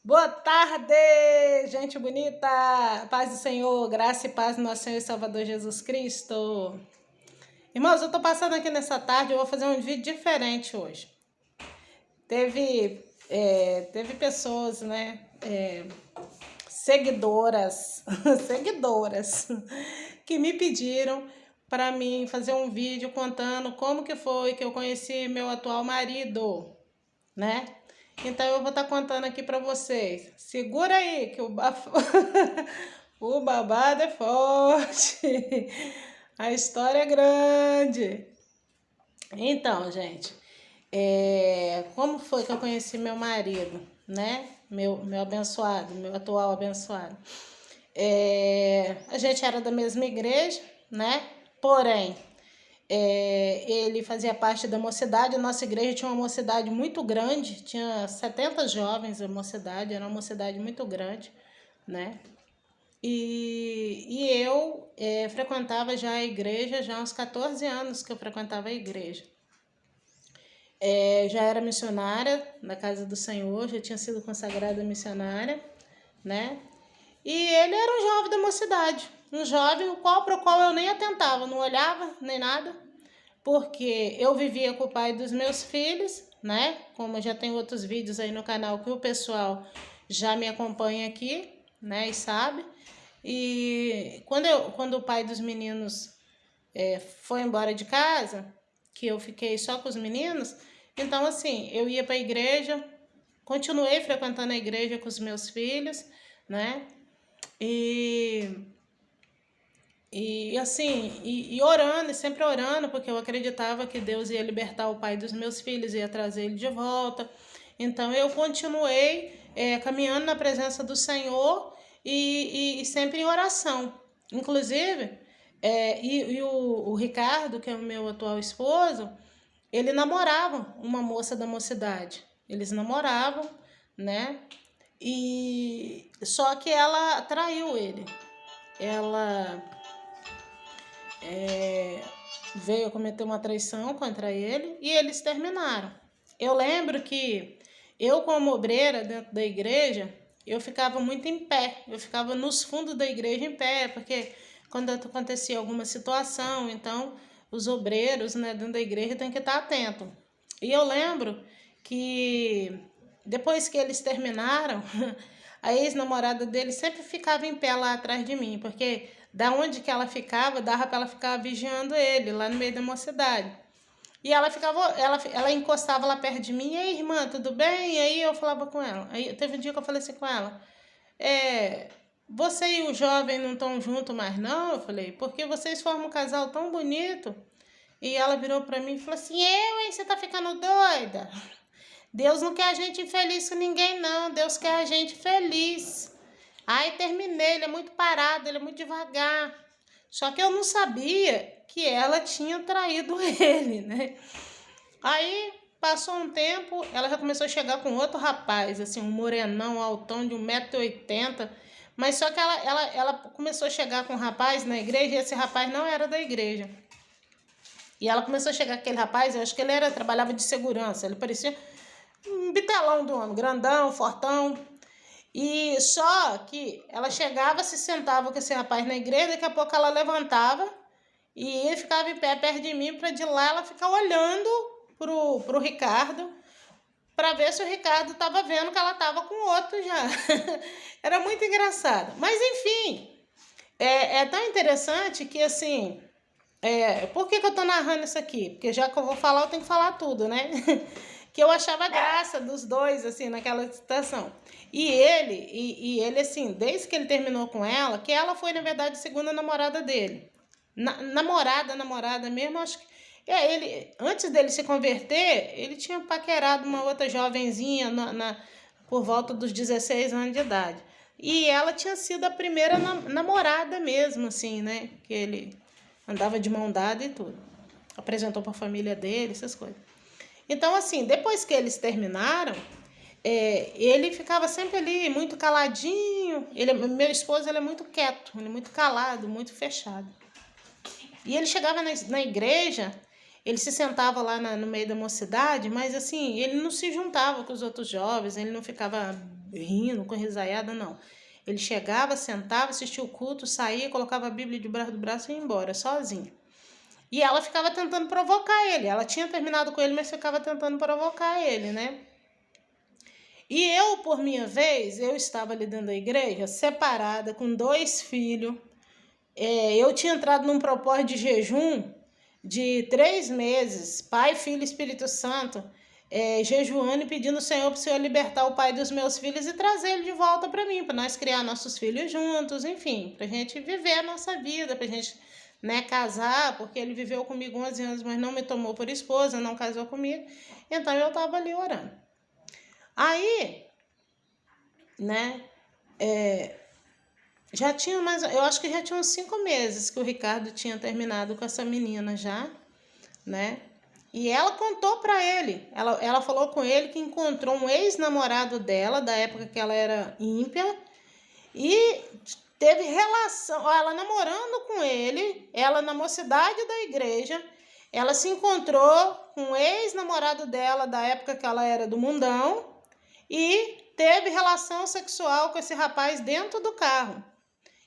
Boa tarde, gente bonita! Paz do Senhor, graça e paz do nosso Senhor e Salvador Jesus Cristo. Irmãos, eu tô passando aqui nessa tarde, eu vou fazer um vídeo diferente hoje. Teve pessoas, né, seguidoras, que me pediram para mim fazer um vídeo contando como que foi que eu conheci meu atual marido, né? Então eu vou estar contando aqui para vocês. Segura aí que o babado é forte. A história é grande. Então, gente, como foi que eu conheci meu marido, né? Meu abençoado, meu atual abençoado. A gente era da mesma igreja, né? Porém, ele fazia parte da mocidade. A nossa igreja tinha uma mocidade muito grande, tinha 70 jovens a mocidade, era uma mocidade muito grande, né? E eu frequentava já a igreja, já há uns 14 anos que eu frequentava a igreja. Já era missionária na casa do Senhor, já tinha sido consagrada missionária, né? E ele era um jovem da mocidade, um jovem para o qual eu nem atentava, não olhava nem nada, porque eu vivia com o pai dos meus filhos, né? Como já tem outros vídeos aí no canal que o pessoal já me acompanha aqui, né? E sabe. E quando o pai dos meninos foi embora de casa, que eu fiquei só com os meninos, então assim, eu ia para a igreja, continuei frequentando a igreja com os meus filhos, né? E assim, orando, e sempre orando, porque eu acreditava que Deus ia libertar o pai dos meus filhos, ia trazer ele de volta. Então eu continuei caminhando na presença do Senhor e sempre em oração. Inclusive, o Ricardo, que é o meu atual esposo, ele namorava uma moça da mocidade. Eles namoravam, né? E só que ela traiu ele. Ela veio cometer uma traição contra ele e eles terminaram. Eu lembro que eu, como obreira dentro da igreja, eu ficava muito em pé, eu ficava nos fundos da igreja em pé, porque quando acontecia alguma situação, então os obreiros, né, dentro da igreja tem que estar atento. E eu lembro que depois que eles terminaram, a ex-namorada dele sempre ficava em pé lá atrás de mim, porque da onde que ela ficava, dava para ela ficar vigiando ele, lá no meio da mocidade. E ela encostava lá perto de mim, e aí, irmã, tudo bem? E aí eu falava com ela. Aí teve um dia que eu falei assim com ela, você e o jovem não estão juntos mais não? Eu falei, porque vocês formam um casal tão bonito. E ela virou para mim e falou assim, hein, você tá ficando doida? Deus não quer a gente infeliz com ninguém não, Deus quer a gente feliz. Aí terminei, ele é muito parado, ele é muito devagar. Só que eu não sabia que ela tinha traído ele, né? Aí passou um tempo, ela já começou a chegar com outro rapaz, assim, um morenão, altão de 1,80 m. Mas só que ela começou a chegar com um rapaz na igreja e esse rapaz não era da igreja. E ela começou a chegar com aquele rapaz, eu acho que ele trabalhava de segurança, ele parecia um bitelão do homem, grandão, fortão. E só que ela chegava, se sentava com esse rapaz na igreja, daqui a pouco ela levantava e ele ficava em pé perto de mim, para de lá ela ficar olhando pro Ricardo, para ver se o Ricardo estava vendo que ela estava com outro já. Era muito engraçado. Mas enfim, é tão interessante que assim, por que eu tô narrando isso aqui? Porque já que eu vou falar, eu tenho que falar tudo, né? Que eu achava graça dos dois, assim, naquela situação. E ele, assim, desde que ele terminou com ela, que ela foi, na verdade, a segunda namorada dele. Namorada mesmo, acho que... ele, antes dele se converter, ele tinha paquerado uma outra jovenzinha por volta dos 16 anos de idade. E ela tinha sido a primeira namorada mesmo, assim, né? Que ele andava de mão dada e tudo. Apresentou para a família dele, essas coisas. Então, assim, depois que eles terminaram, ele ficava sempre ali, muito caladinho. Meu esposo, ele é muito quieto, ele é muito calado, muito fechado. E ele chegava na igreja, ele se sentava lá no meio da mocidade, mas assim, ele não se juntava com os outros jovens, ele não ficava rindo, com risaiada, não. Ele chegava, sentava, assistia o culto, saía, colocava a Bíblia debaixo do braço e ia embora, sozinho. E ela ficava tentando provocar ele. Ela tinha terminado com ele, mas ficava tentando provocar ele, né? E eu, por minha vez, eu estava ali dentro da igreja, separada, com 2 filhos. Eu tinha entrado num propósito de jejum de 3 meses, Pai, Filho e Espírito Santo, jejuando e pedindo ao Senhor para o Senhor libertar o pai dos meus filhos e trazer ele de volta para mim, para nós criar nossos filhos juntos, enfim, para a gente viver a nossa vida, para a gente, né, casar, porque ele viveu comigo 11 anos, mas não me tomou por esposa, não casou comigo, então eu estava ali orando. Aí, né, já tinha eu acho que já tinha uns 5 meses que o Ricardo tinha terminado com essa menina já, né? E ela contou para ele, ela falou com ele que encontrou um ex-namorado dela, da época que ela era ímpia, e teve relação, ela namorando com ele, ela na mocidade da igreja, ela se encontrou com um ex-namorado dela, da época que ela era do mundão, e teve relação sexual com esse rapaz dentro do carro.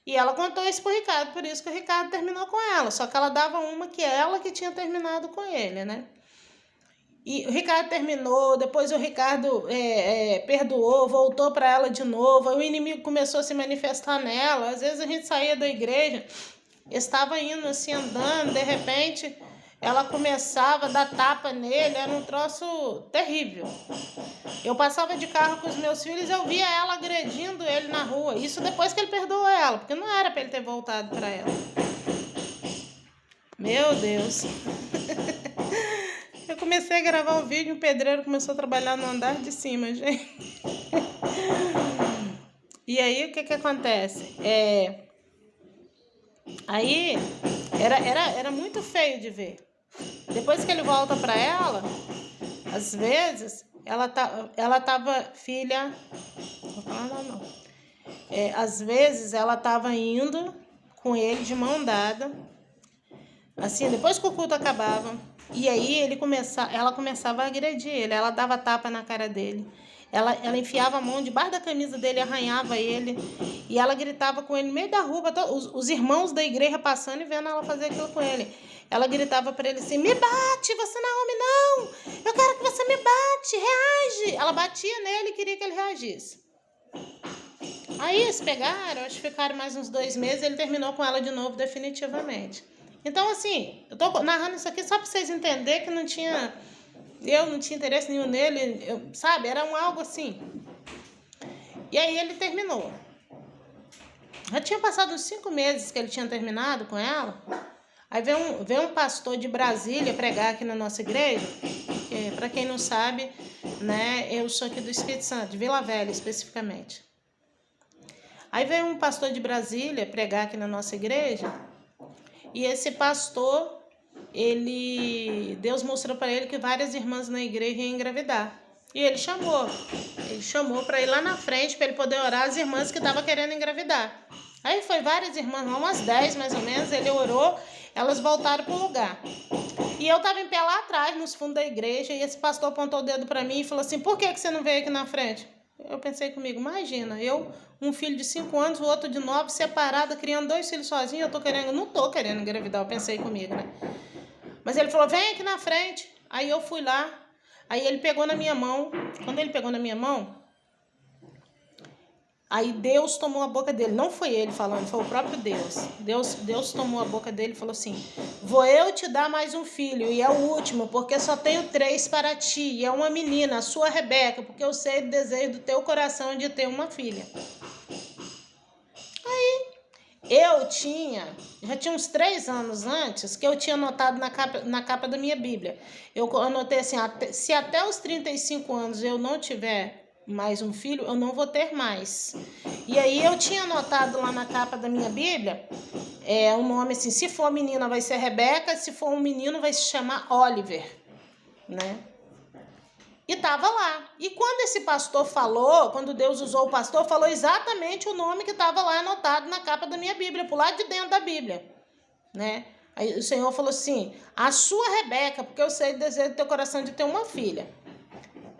E ela contou isso pro Ricardo, por isso que o Ricardo terminou com ela. Só que ela dava uma que ela que tinha terminado com ele, né? E o Ricardo terminou, depois o Ricardo perdoou, voltou para ela de novo. Aí o inimigo começou a se manifestar nela. Às vezes a gente saía da igreja, estava indo assim, andando, de repente ela começava a dar tapa nele, era um troço terrível. Eu passava de carro com os meus filhos, eu via ela agredindo ele na rua. Isso depois que ele perdoou ela, porque não era para ele ter voltado para ela. Meu Deus. Eu comecei a gravar o vídeo, o pedreiro começou a trabalhar no andar de cima, gente. E aí, o que acontece? Aí, era muito feio de ver. Depois que ele volta para ela, às vezes, ela tava, filha... Não vou falar não. Às vezes, ela tava indo com ele de mão dada, assim, depois que o culto acabava, e aí ela começava a agredir ele, ela dava tapa na cara dele, ela enfiava a mão debaixo da camisa dele, arranhava ele, e ela gritava com ele no meio da rua, os irmãos da igreja passando e vendo ela fazer aquilo com ele. Ela gritava para ele assim: me bate, você não é homem não, eu quero que você me bate, reage. Ela batia nele e queria que ele reagisse. Aí eles pegaram, acho que ficaram mais uns 2 meses, ele terminou com ela de novo definitivamente. Então, assim, eu tô narrando isso aqui só para vocês entenderem que eu não tinha interesse nenhum nele, sabe? Era algo assim. E aí ele terminou. Já tinha passado uns 5 meses que ele tinha terminado com ela. Aí veio um pastor de Brasília pregar aqui na nossa igreja. Para quem não sabe, né, eu sou aqui do Espírito Santo, de Vila Velha especificamente. Aí veio um pastor de Brasília pregar aqui na nossa igreja. E esse pastor, Deus mostrou para ele que várias irmãs na igreja iam engravidar. E ele chamou para ir lá na frente, para ele poder orar as irmãs que estavam querendo engravidar. Aí foi várias irmãs, umas 10 mais ou menos, ele orou, elas voltaram para o lugar. E eu estava em pé lá atrás, nos fundos da igreja, e esse pastor apontou o dedo para mim e falou assim: por que você não veio aqui na frente? Eu pensei comigo, imagina, um filho de 5 anos, o outro de 9, separada, criando 2 filhos sozinho, não tô querendo engravidar, eu pensei comigo, né? Mas ele falou: vem aqui na frente. Aí eu fui lá, aí ele pegou na minha mão. Quando ele pegou na minha mão, aí Deus tomou a boca dele. Não foi ele falando, foi o próprio Deus. Deus tomou a boca dele e falou assim: vou eu te dar mais um filho, e é o último, porque só tenho 3 para ti, e é uma menina, a sua Rebeca, porque eu sei do desejo do teu coração de ter uma filha. Aí já tinha uns 3 anos antes, que eu tinha anotado na capa da minha Bíblia. Eu anotei assim: se até os 35 anos eu não tiver mais um filho, eu não vou ter mais. E aí eu tinha anotado lá na capa da minha Bíblia, o nome assim: se for menina vai ser Rebeca, se for um menino vai se chamar Oliver, né? E estava lá. E quando esse pastor falou, quando Deus usou o pastor, falou exatamente o nome que estava lá anotado na capa da minha Bíblia, pro lado de dentro da Bíblia, né? Aí o Senhor falou assim: a sua Rebeca, porque eu sei o desejo do teu coração de ter uma filha.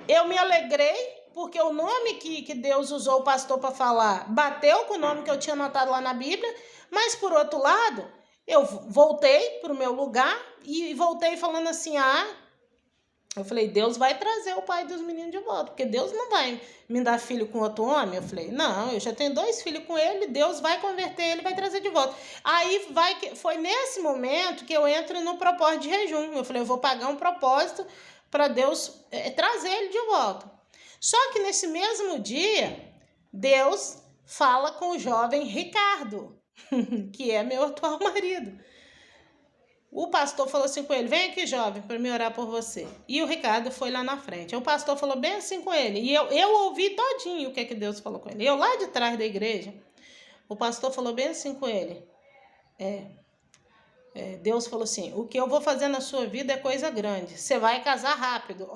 Eu me alegrei, porque o nome que Deus usou o pastor para falar bateu com o nome que eu tinha anotado lá na Bíblia, mas por outro lado, eu voltei para o meu lugar e voltei falando assim, eu falei, Deus vai trazer o pai dos meninos de volta, porque Deus não vai me dar filho com outro homem. Eu falei, não, eu já tenho 2 filhos com ele, Deus vai converter ele, vai trazer de volta. Aí foi nesse momento que eu entro no propósito de jejum. Eu falei, eu vou pagar um propósito para Deus trazer ele de volta. Só que nesse mesmo dia, Deus fala com o jovem Ricardo, que é meu atual marido. O pastor falou assim com ele, vem aqui, jovem, para me orar por você. E o Ricardo foi lá na frente. O pastor falou bem assim com ele. E eu ouvi todinho o que Deus falou com ele. Eu lá de trás da igreja, o pastor falou bem assim com ele. Deus falou assim, o que eu vou fazer na sua vida é coisa grande. Você vai casar rápido,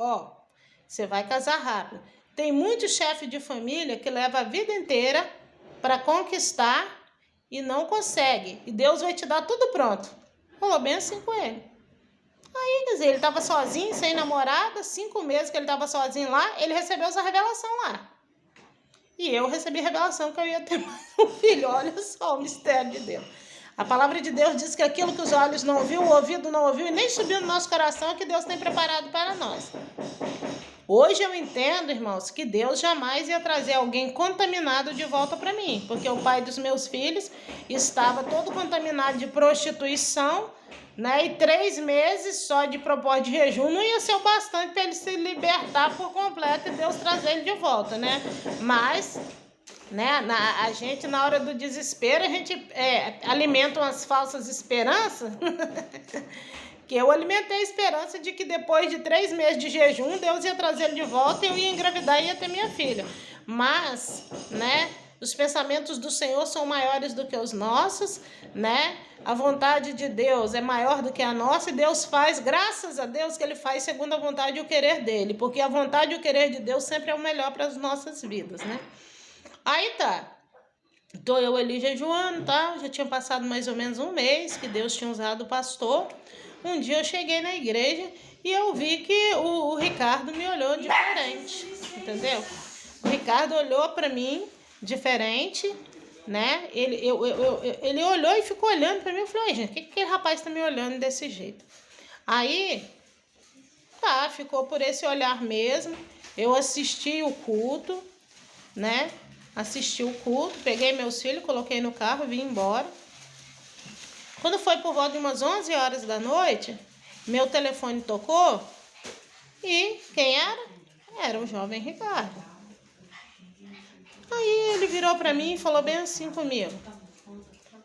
você vai casar rápido. Tem muitos chefes de família que levam a vida inteira para conquistar e não consegue. E Deus vai te dar tudo pronto. Falou bem assim com ele. Aí, quer dizer, ele estava sozinho, sem namorada, 5 meses que ele estava sozinho lá, ele recebeu essa revelação lá. E eu recebi a revelação que eu ia ter mais um filho. Olha só o mistério de Deus. A palavra de Deus diz que aquilo que os olhos não viu, o ouvido não ouviu e nem subiu no nosso coração é que Deus tem preparado para nós. Hoje eu entendo, irmãos, que Deus jamais ia trazer alguém contaminado de volta para mim, porque o pai dos meus filhos estava todo contaminado de prostituição, né? E 3 meses só de propósito de jejum não ia ser o bastante para ele se libertar por completo e Deus trazer ele de volta, né? Mas, né, a gente, na hora do desespero, a gente alimenta umas falsas esperanças. Que eu alimentei a esperança de que depois de 3 meses de jejum, Deus ia trazer ele de volta e eu ia engravidar e ia ter minha filha. Mas, né, os pensamentos do Senhor são maiores do que os nossos, né? A vontade de Deus é maior do que a nossa e Deus faz, graças a Deus que Ele faz segundo a vontade e o querer dEle, porque a vontade e o querer de Deus sempre é o melhor para as nossas vidas, né? Aí tá. Tô eu ali jejuando, tá? Já tinha passado mais ou menos 1 mês que Deus tinha usado o pastor. Um dia eu cheguei na igreja e eu vi que o Ricardo me olhou diferente, entendeu? O Ricardo olhou para mim diferente, né? Ele olhou e ficou olhando para mim. Eu falei, gente, por que aquele rapaz tá me olhando desse jeito? Aí, ficou por esse olhar mesmo. Eu assisti o culto, né? Assisti o culto, peguei meus filhos, coloquei no carro, vim embora. Quando foi por volta de umas 11 horas da noite, meu telefone tocou e quem era? Era o jovem Ricardo. Aí ele virou para mim e falou bem assim comigo,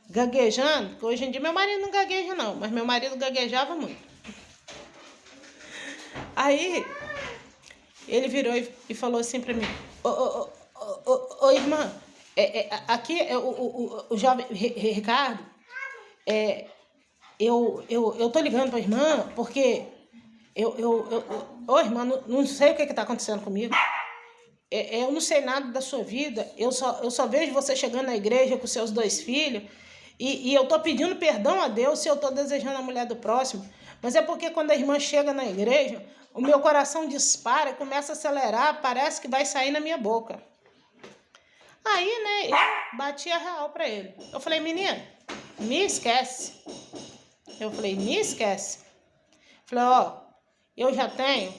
gaguejando, porque hoje em dia meu marido não gagueja não, mas meu marido gaguejava muito. Aí ele virou e falou assim para mim, ô irmã, aqui é o jovem Ricardo, eu tô ligando pra irmã porque ô irmã, não sei o que tá acontecendo comigo. Eu não sei nada da sua vida. Eu só vejo você chegando na igreja com seus 2 filhos e eu tô pedindo perdão a Deus se eu tô desejando a mulher do próximo. Mas é porque quando a irmã chega na igreja, o meu coração dispara, começa a acelerar, parece que vai sair na minha boca. Aí, né, eu bati a real pra ele. Eu falei, menina, me esquece. Eu falei, me esquece. Falei, eu já tenho.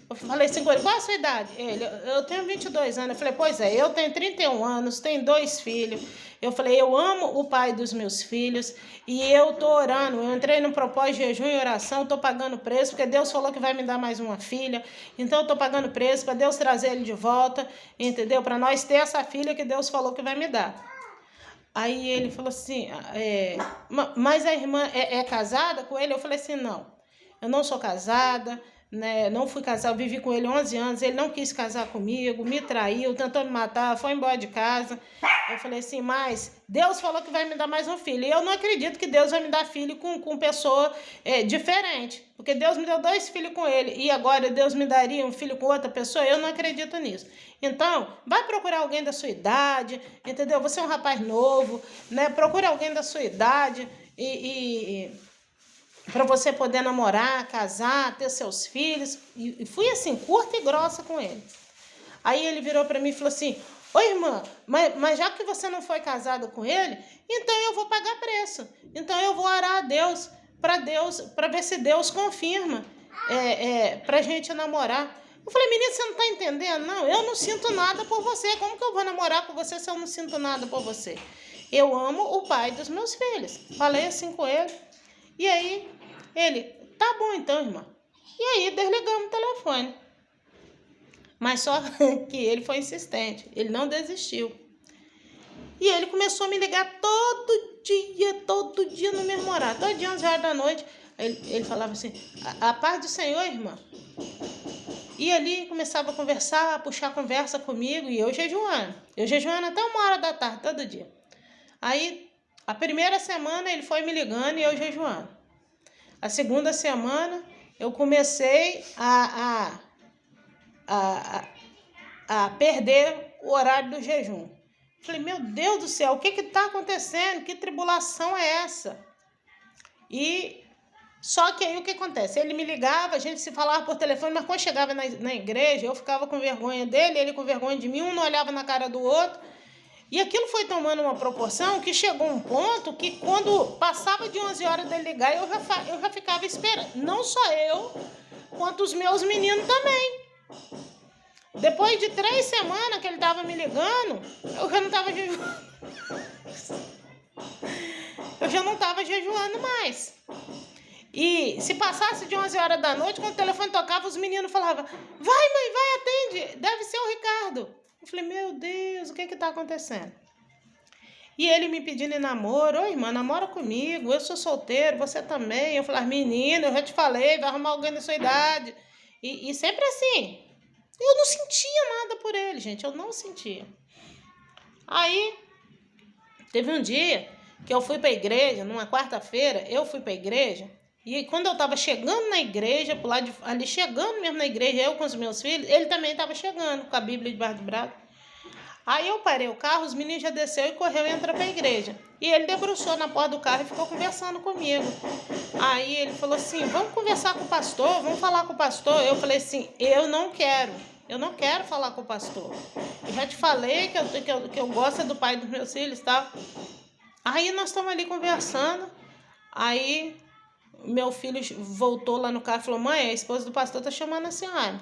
Eu falei assim, qual a sua idade? Ele, eu tenho 22 anos. Eu falei, pois é, eu tenho 31 anos, tenho 2 filhos. Eu falei, eu amo o pai dos meus filhos e eu tô orando. Eu entrei no propósito de jejum e oração, tô pagando preço, porque Deus falou que vai me dar mais uma filha. Então eu tô pagando preço para Deus trazer ele de volta, entendeu? Para nós ter essa filha que Deus falou que vai me dar. Aí ele falou assim, mas a irmã é casada com ele? Eu falei assim, não, eu não sou casada, né? Não fui casada, eu vivi com ele 11 anos, ele não quis casar comigo, me traiu, tentou me matar, foi embora de casa. Eu falei assim, mas Deus falou que vai me dar mais um filho, e eu não acredito que Deus vai me dar filho com pessoa diferente, porque Deus me deu 2 filhos com ele, e agora Deus me daria um filho com outra pessoa, eu não acredito nisso. Então, vai procurar alguém da sua idade, entendeu? Você é um rapaz novo, né? Procure alguém da sua idade para você poder namorar, casar, ter seus filhos. E fui assim, curta e grossa com ele. Aí ele virou para mim e falou assim, ô irmã, mas já que você não foi casada com ele, então eu vou pagar preço. Então eu vou orar a Deus, para ver se Deus confirma pra gente namorar. Eu falei, menina, você não tá entendendo? Não, eu não sinto nada por você. Como que eu vou namorar com você se eu não sinto nada por você? Eu amo o pai dos meus filhos. Falei assim com ele. E aí, ele, tá bom então, irmã. E aí, desligamos o telefone. Mas só que ele foi insistente. Ele não desistiu. E ele começou a me ligar todo dia no mesmo horário. Todo dia, 11 horas da noite. Ele falava assim, a paz do Senhor, irmã. E ali começava a conversar, a puxar conversa comigo e eu jejuando. Eu jejuando até 1 hora da tarde, todo dia. Aí, a primeira semana ele foi me ligando e eu jejuando. A segunda semana eu comecei a perder o horário do jejum. Falei, meu Deus do céu, o que está acontecendo? Que tribulação é essa? E só que aí o que acontece? Ele me ligava, a gente se falava por telefone, mas quando chegava na igreja, eu ficava com vergonha dele, ele com vergonha de mim, um não olhava na cara do outro. E aquilo foi tomando uma proporção que chegou um ponto que quando passava de 11 horas dele ligar, eu já ficava esperando. Não só eu, quanto os meus meninos também. Depois de 3 semanas que ele estava me ligando, eu já não estava jejuando. Eu já não estava jejuando mais. E se passasse de 11 horas da noite, quando o telefone tocava, os meninos falavam, vai mãe, vai, atende, deve ser o Ricardo. Eu falei, meu Deus, o que está acontecendo? E ele me pedindo em namoro, ô irmã, namora comigo, eu sou solteiro, você também. Eu falei, menina, eu já te falei, vai arrumar alguém da sua idade. E sempre assim. Eu não sentia nada por ele, gente, eu não sentia. Aí, teve um dia que eu fui para a igreja, numa quarta-feira, eu fui para a igreja, e quando eu estava chegando na igreja, por lá ali chegando mesmo na igreja, eu com os meus filhos, ele também estava chegando com a Bíblia debaixo do braço. Aí eu parei o carro, os meninos já desceu e correu e entrou para a igreja. E ele debruçou na porta do carro e ficou conversando comigo. Aí ele falou assim, vamos conversar com o pastor, vamos falar com o pastor. Eu falei assim, eu não quero falar com o pastor. Eu já te falei que eu gosto do pai dos meus filhos e tal. Aí nós estamos ali conversando, aí meu filho voltou lá no carro e falou, mãe, a esposa do pastor está chamando a senhora.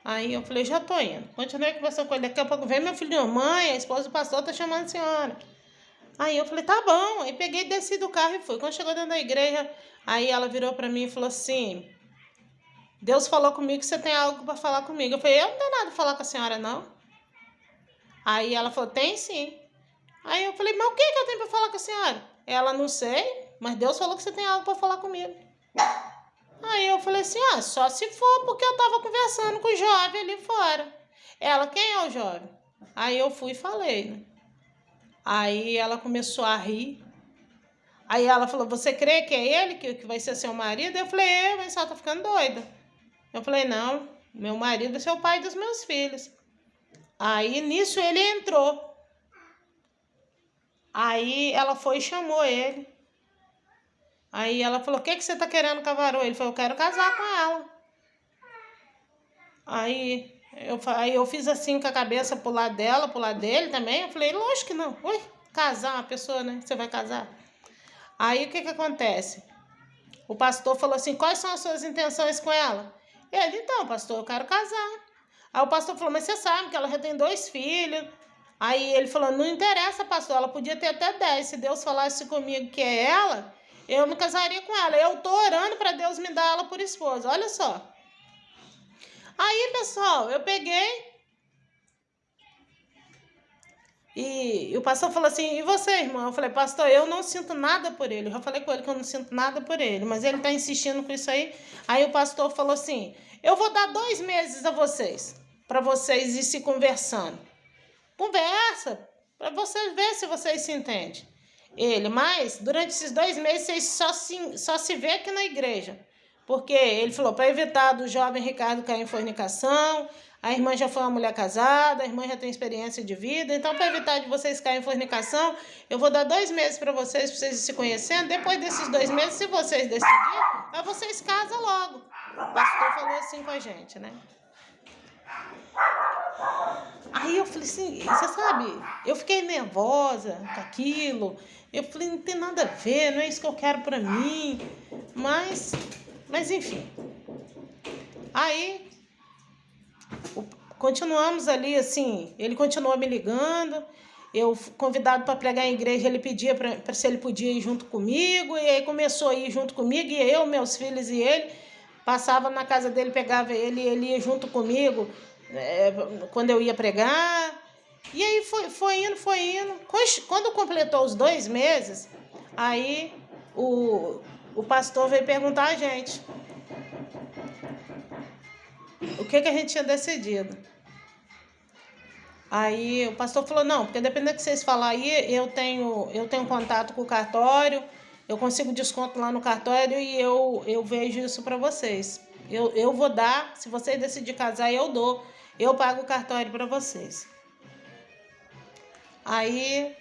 Aí eu falei, já tô indo. Continuei conversando com ele. Daqui a pouco vem meu filho, mãe, a esposa do pastor tá chamando a senhora. Aí eu falei, tá bom. Aí peguei, desci do carro e fui. Quando chegou dentro da igreja, aí ela virou pra mim e falou assim, Deus falou comigo que você tem algo pra falar comigo. Eu falei, eu não tenho nada pra falar com a senhora, não. Aí ela falou, tem sim. Aí eu falei, mas o que eu tenho pra falar com a senhora? Ela, não sei, mas Deus falou que você tem algo pra falar comigo. Aí eu falei assim, só se for porque eu tava conversando com o jovem ali fora. Ela, quem é o jovem? Aí eu fui e falei, né? Aí ela começou a rir. Aí ela falou, você crê que é ele que vai ser seu marido? Eu falei, mas ela tá ficando doida. Eu falei, não, meu marido é seu pai dos meus filhos. Aí nisso ele entrou. Aí ela foi e chamou ele. Aí ela falou, o que você tá querendo com a varoa? Ele falou, eu quero casar com ela. Aí eu fiz assim com a cabeça pro lado dela, pro lado dele também. Eu falei, lógico que não. Ui, casar uma pessoa, né? Você vai casar. Aí o que acontece? O pastor falou assim, quais são as suas intenções com ela? Ele, então, pastor, eu quero casar. Aí o pastor falou, mas você sabe que ela já tem 2 filhos. Aí ele falou, não interessa, pastor, ela podia ter até 10. Se Deus falasse comigo que é ela, eu me casaria com ela. Eu tô orando para Deus me dar ela por esposa. Olha só. Aí, pessoal, eu peguei e o pastor falou assim, e você, irmão? Eu falei, pastor, eu não sinto nada por ele. Eu já falei com ele que eu não sinto nada por ele, mas ele tá insistindo com isso aí. Aí o pastor falou assim, eu vou dar 2 meses a vocês, para vocês ir se conversando. Conversa, para vocês verem se vocês se entendem. Ele, mas durante esses 2 meses vocês só se vê aqui na igreja. Porque ele falou, para evitar do jovem Ricardo cair em fornicação, a irmã já foi uma mulher casada, a irmã já tem experiência de vida, então para evitar de vocês caírem em fornicação, eu vou dar 2 meses para vocês se conhecendo, depois desses 2 meses, se vocês decidirem, aí vocês casam logo. O pastor falou assim com a gente, né? Aí eu falei assim, você sabe, eu fiquei nervosa com aquilo. Eu falei, não tem nada a ver, não é isso que eu quero pra mim. Mas enfim. Aí continuamos ali, assim, ele continuou me ligando. Eu, convidado para pregar em igreja, ele pedia para se ele podia ir junto comigo. E aí começou a ir junto comigo, e eu, meus filhos e ele. Passava na casa dele, pegava ele e ele ia junto comigo quando eu ia pregar. E aí foi indo. Quando completou os 2 meses, aí o pastor veio perguntar a gente o que a gente tinha decidido. Aí o pastor falou, não, porque dependendo do que vocês falarem aí, eu tenho contato com o cartório, eu consigo desconto lá no cartório e eu vejo isso para vocês. Eu vou dar, se vocês decidirem casar, eu dou. Eu pago o cartório para vocês. Aí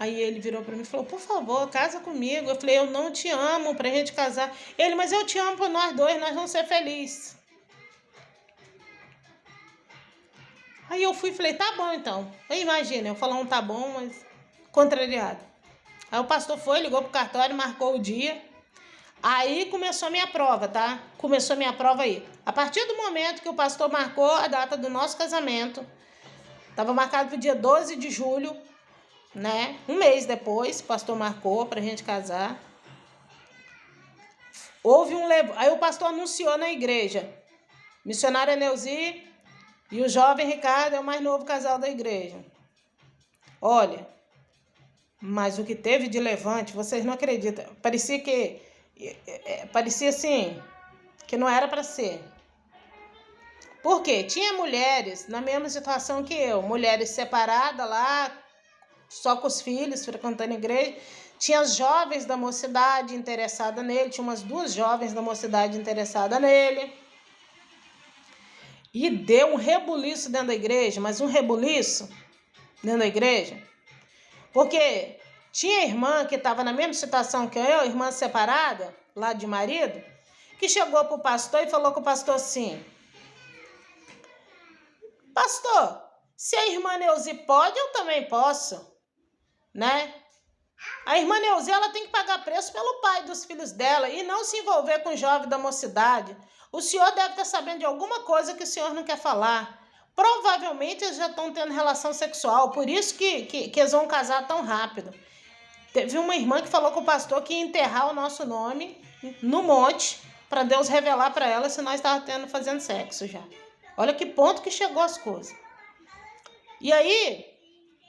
ele virou para mim e falou, por favor, casa comigo. Eu falei, eu não te amo pra gente casar. Ele, mas eu te amo por nós dois, nós vamos ser felizes. Aí eu fui e falei, tá bom então. Aí imagina, eu falar um tá bom, mas contrariado. Aí o pastor foi, ligou pro cartório, marcou o dia. Aí começou a minha prova, tá? Começou a minha prova aí. A partir do momento que o pastor marcou a data do nosso casamento, estava marcado pro dia 12 de julho, né? Um mês depois, o pastor marcou pra gente casar. Aí o pastor anunciou na igreja. Missionária Neuzi e o jovem Ricardo é o mais novo casal da igreja. Olha, mas o que teve de levante, vocês não acreditam. Parecia assim, que não era para ser. Por quê? Tinha mulheres na mesma situação que eu, mulheres separadas lá, só com os filhos, frequentando a igreja. Tinha as jovens da mocidade interessadas nele, tinha umas 2 jovens da mocidade interessadas nele. E deu um rebuliço dentro da igreja, mas um rebuliço dentro da igreja. Porque tinha irmã que estava na mesma situação que eu, irmã separada, lá de marido, que chegou para o pastor e falou com o pastor assim, pastor, se a irmã Neuzi pode, eu também posso, né? A irmã Neuzi, ela tem que pagar preço pelo pai dos filhos dela e não se envolver com o jovem da mocidade. O senhor deve estar sabendo de alguma coisa que o senhor não quer falar. Provavelmente eles já estão tendo relação sexual, por isso que eles vão casar tão rápido. Teve uma irmã que falou com o pastor que ia enterrar o nosso nome no monte para Deus revelar para ela se nós estávamos fazendo sexo já. Olha que ponto que chegou as coisas. E aí,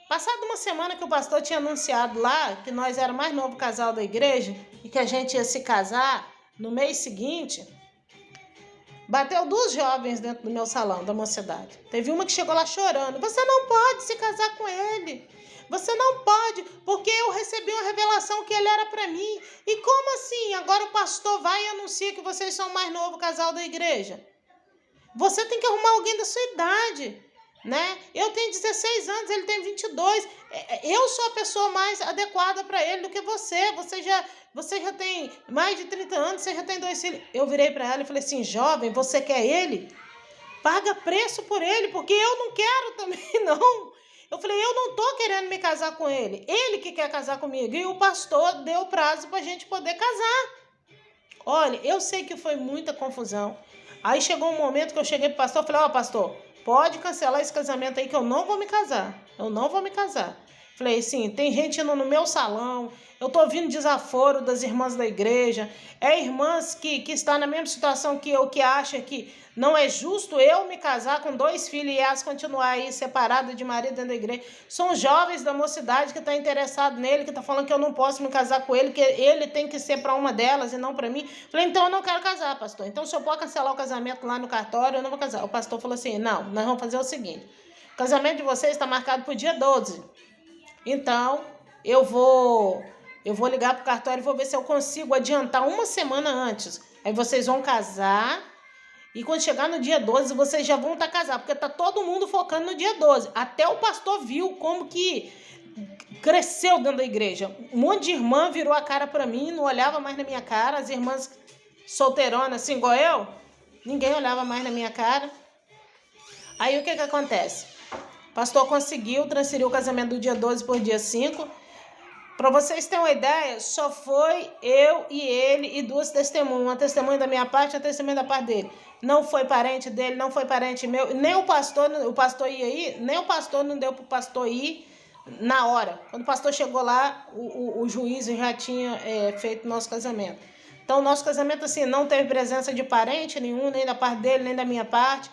passada uma semana que o pastor tinha anunciado lá que nós era o mais novo casal da igreja e que a gente ia se casar no mês seguinte, bateu 2 jovens dentro do meu salão da mocidade. Teve uma que chegou lá chorando. Você não pode se casar com ele. Você não pode, porque eu recebi uma revelação que ele era para mim. E como assim? Agora o pastor vai e anuncia que vocês são o mais novo casal da igreja. Você tem que arrumar alguém da sua idade, né? Eu tenho 16 anos, ele tem 22. Eu sou a pessoa mais adequada para ele do que você. Você já tem mais de 30 anos, você já tem 2 filhos. Eu virei para ela e falei assim, jovem, você quer ele? Paga preço por ele, porque eu não quero também, não. Eu falei, eu não tô querendo me casar com ele. Ele que quer casar comigo. E o pastor deu prazo pra gente poder casar. Olha, eu sei que foi muita confusão. Aí chegou um momento que eu cheguei pro pastor e falei, pastor, pode cancelar esse casamento aí que eu não vou me casar. Eu não vou me casar. Falei assim, tem gente indo no meu salão, eu tô ouvindo desaforo das irmãs da igreja, irmãs que estão na mesma situação que eu, que acham que não é justo eu me casar com 2 filhos e elas continuar aí separadas de marido dentro da igreja. São jovens da mocidade que estão interessados nele, que estão falando que eu não posso me casar com ele, que ele tem que ser para uma delas e não para mim. Falei, então eu não quero casar, pastor. Então o senhor pode cancelar o casamento lá no cartório, eu não vou casar. O pastor falou assim, não, nós vamos fazer o seguinte, o casamento de vocês está marcado para o dia 12. Então, eu vou ligar pro cartório e vou ver se eu consigo adiantar uma semana antes. Aí vocês vão casar e quando chegar no dia 12, vocês já vão estar casados, porque tá todo mundo focando no dia 12. Até o pastor viu como que cresceu dentro da igreja. Um monte de irmã virou a cara para mim, não olhava mais na minha cara. As irmãs solteironas, assim igual eu, ninguém olhava mais na minha cara. Aí o que acontece? O pastor conseguiu transferir o casamento do dia 12 por dia 5. Para vocês terem uma ideia, só foi eu e ele e 2 testemunhas. Uma testemunha da minha parte e uma testemunha da parte dele. Não foi parente dele, não foi parente meu. Nem o pastor ia ir, nem o pastor não deu para o pastor ir na hora. Quando o pastor chegou lá, o juiz já tinha feito nosso casamento. Então, nosso casamento assim não teve presença de parente nenhum, nem da parte dele, nem da minha parte.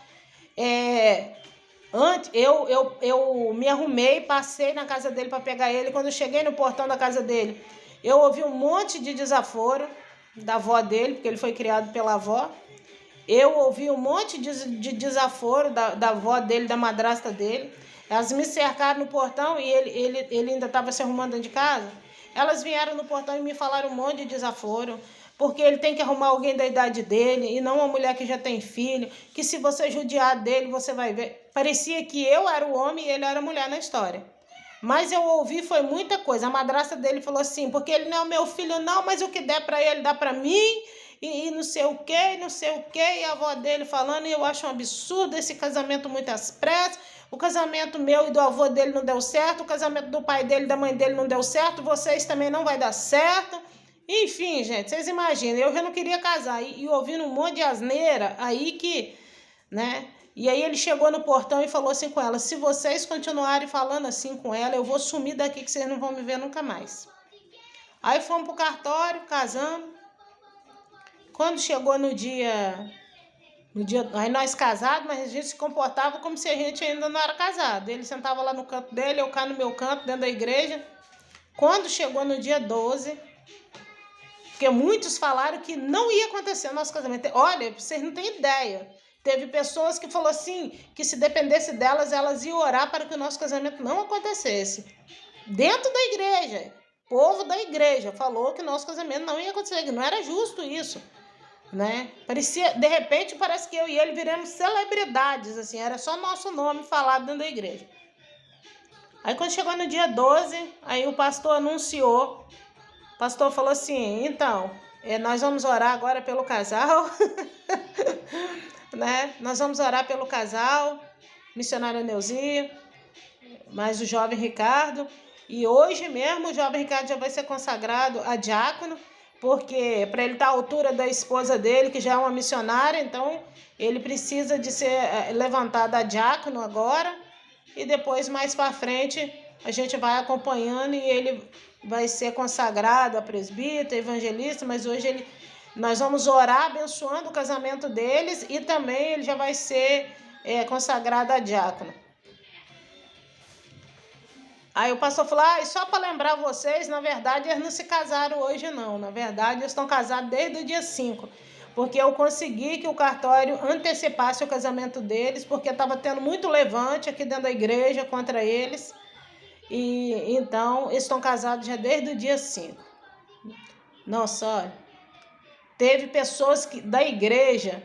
Antes, eu me arrumei, passei na casa dele para pegar ele. Quando eu cheguei no portão da casa dele, eu ouvi um monte de desaforo da avó dele, porque ele foi criado pela avó. Eu ouvi um monte de desaforo da avó dele, da madrasta dele. Elas me cercaram no portão e ele ainda estava se arrumando dentro de casa. Elas vieram no portão e me falaram um monte de desaforo, porque ele tem que arrumar alguém da idade dele e não uma mulher que já tem filho, que se você judiar dele, você vai ver. Parecia que eu era o homem e ele era a mulher na história. Mas eu ouvi foi muita coisa. A madrasta dele falou assim, porque ele não é meu filho não, mas o que der para ele dá para mim, e não sei o que, não sei o que, e a avó dele falando, e eu acho um absurdo esse casamento muito às pressas. O casamento meu e do avô dele não deu certo, o casamento do pai dele e da mãe dele não deu certo, vocês também não vai dar certo. Enfim, gente, vocês imaginam, eu já não queria casar, e ouvindo um monte de asneira, aí que, né? E aí ele chegou no portão e falou assim com ela, se vocês continuarem falando assim com ela, eu vou sumir daqui que vocês não vão me ver nunca mais. Aí fomos pro cartório, casamos. Quando chegou no dia, aí nós casados, mas a gente se comportava como se a gente ainda não era casado. Ele sentava lá no canto dele, eu cá no meu canto, dentro da igreja. Quando chegou no dia 12, porque muitos falaram que não ia acontecer o nosso casamento. Olha, vocês não têm ideia. Teve pessoas que falaram assim, que se dependesse delas, elas iam orar para que o nosso casamento não acontecesse. Dentro da igreja, o povo da igreja falou que o nosso casamento não ia acontecer, que não era justo isso. Né? Parecia, de repente, parece que eu e ele viramos celebridades, assim, era só nosso nome falado dentro da igreja. Aí quando chegou no dia 12, aí o pastor anunciou, o pastor falou assim, então, nós vamos orar agora pelo casal, né? Nós vamos orar pelo casal, missionário Neuzi, mais o jovem Ricardo, e hoje mesmo o jovem Ricardo já vai ser consagrado a diácono, porque para ele estar à altura da esposa dele, que já é uma missionária, então ele precisa de ser levantado a diácono agora, e depois mais para frente a gente vai acompanhando e ele vai ser consagrado a presbítero, evangelista, mas hoje nós vamos orar abençoando o casamento deles e também ele já vai ser consagrado a diácono. Aí o pastor falou, e só para lembrar vocês, na verdade eles não se casaram hoje não, na verdade eles estão casados desde o dia 5, porque eu consegui que o cartório antecipasse o casamento deles, porque estava tendo muito levante aqui dentro da igreja contra eles, e então eles estão casados já desde o dia 5. Nossa, olha, teve pessoas da igreja,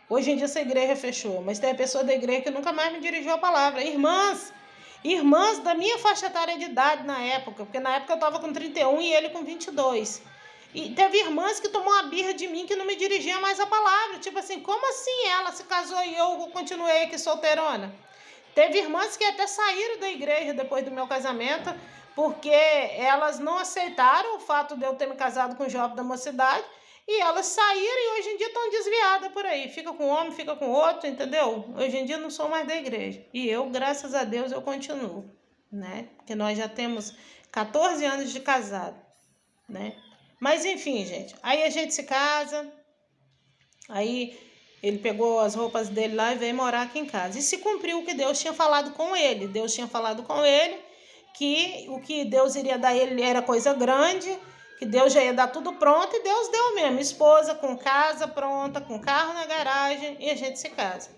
hoje em dia essa igreja fechou, mas teve pessoas da igreja que nunca mais me dirigiu a palavra, irmãs da minha faixa etária de idade na época, porque na época eu estava com 31 e ele com 22. E teve irmãs que tomou uma birra de mim que não me dirigiam mais a palavra. Tipo assim, como assim ela se casou e eu continuei aqui solteirona? Teve irmãs que até saíram da igreja depois do meu casamento, porque elas não aceitaram o fato de eu ter me casado com um jovem da mocidade, e elas saíram e hoje em dia estão desviadas por aí. Fica com um homem, fica com outro, entendeu? Hoje em dia não sou mais da igreja. E eu, graças a Deus, eu continuo, né? Porque nós já temos 14 anos de casado, né? Mas enfim, gente. Aí a gente se casa, aí ele pegou as roupas dele lá e veio morar aqui em casa. E se cumpriu o que Deus tinha falado com ele. Deus tinha falado com ele que o que Deus iria dar a ele era coisa grande, que Deus já ia dar tudo pronto, e Deus deu mesmo. Esposa com casa pronta, com carro na garagem, e a gente se casa.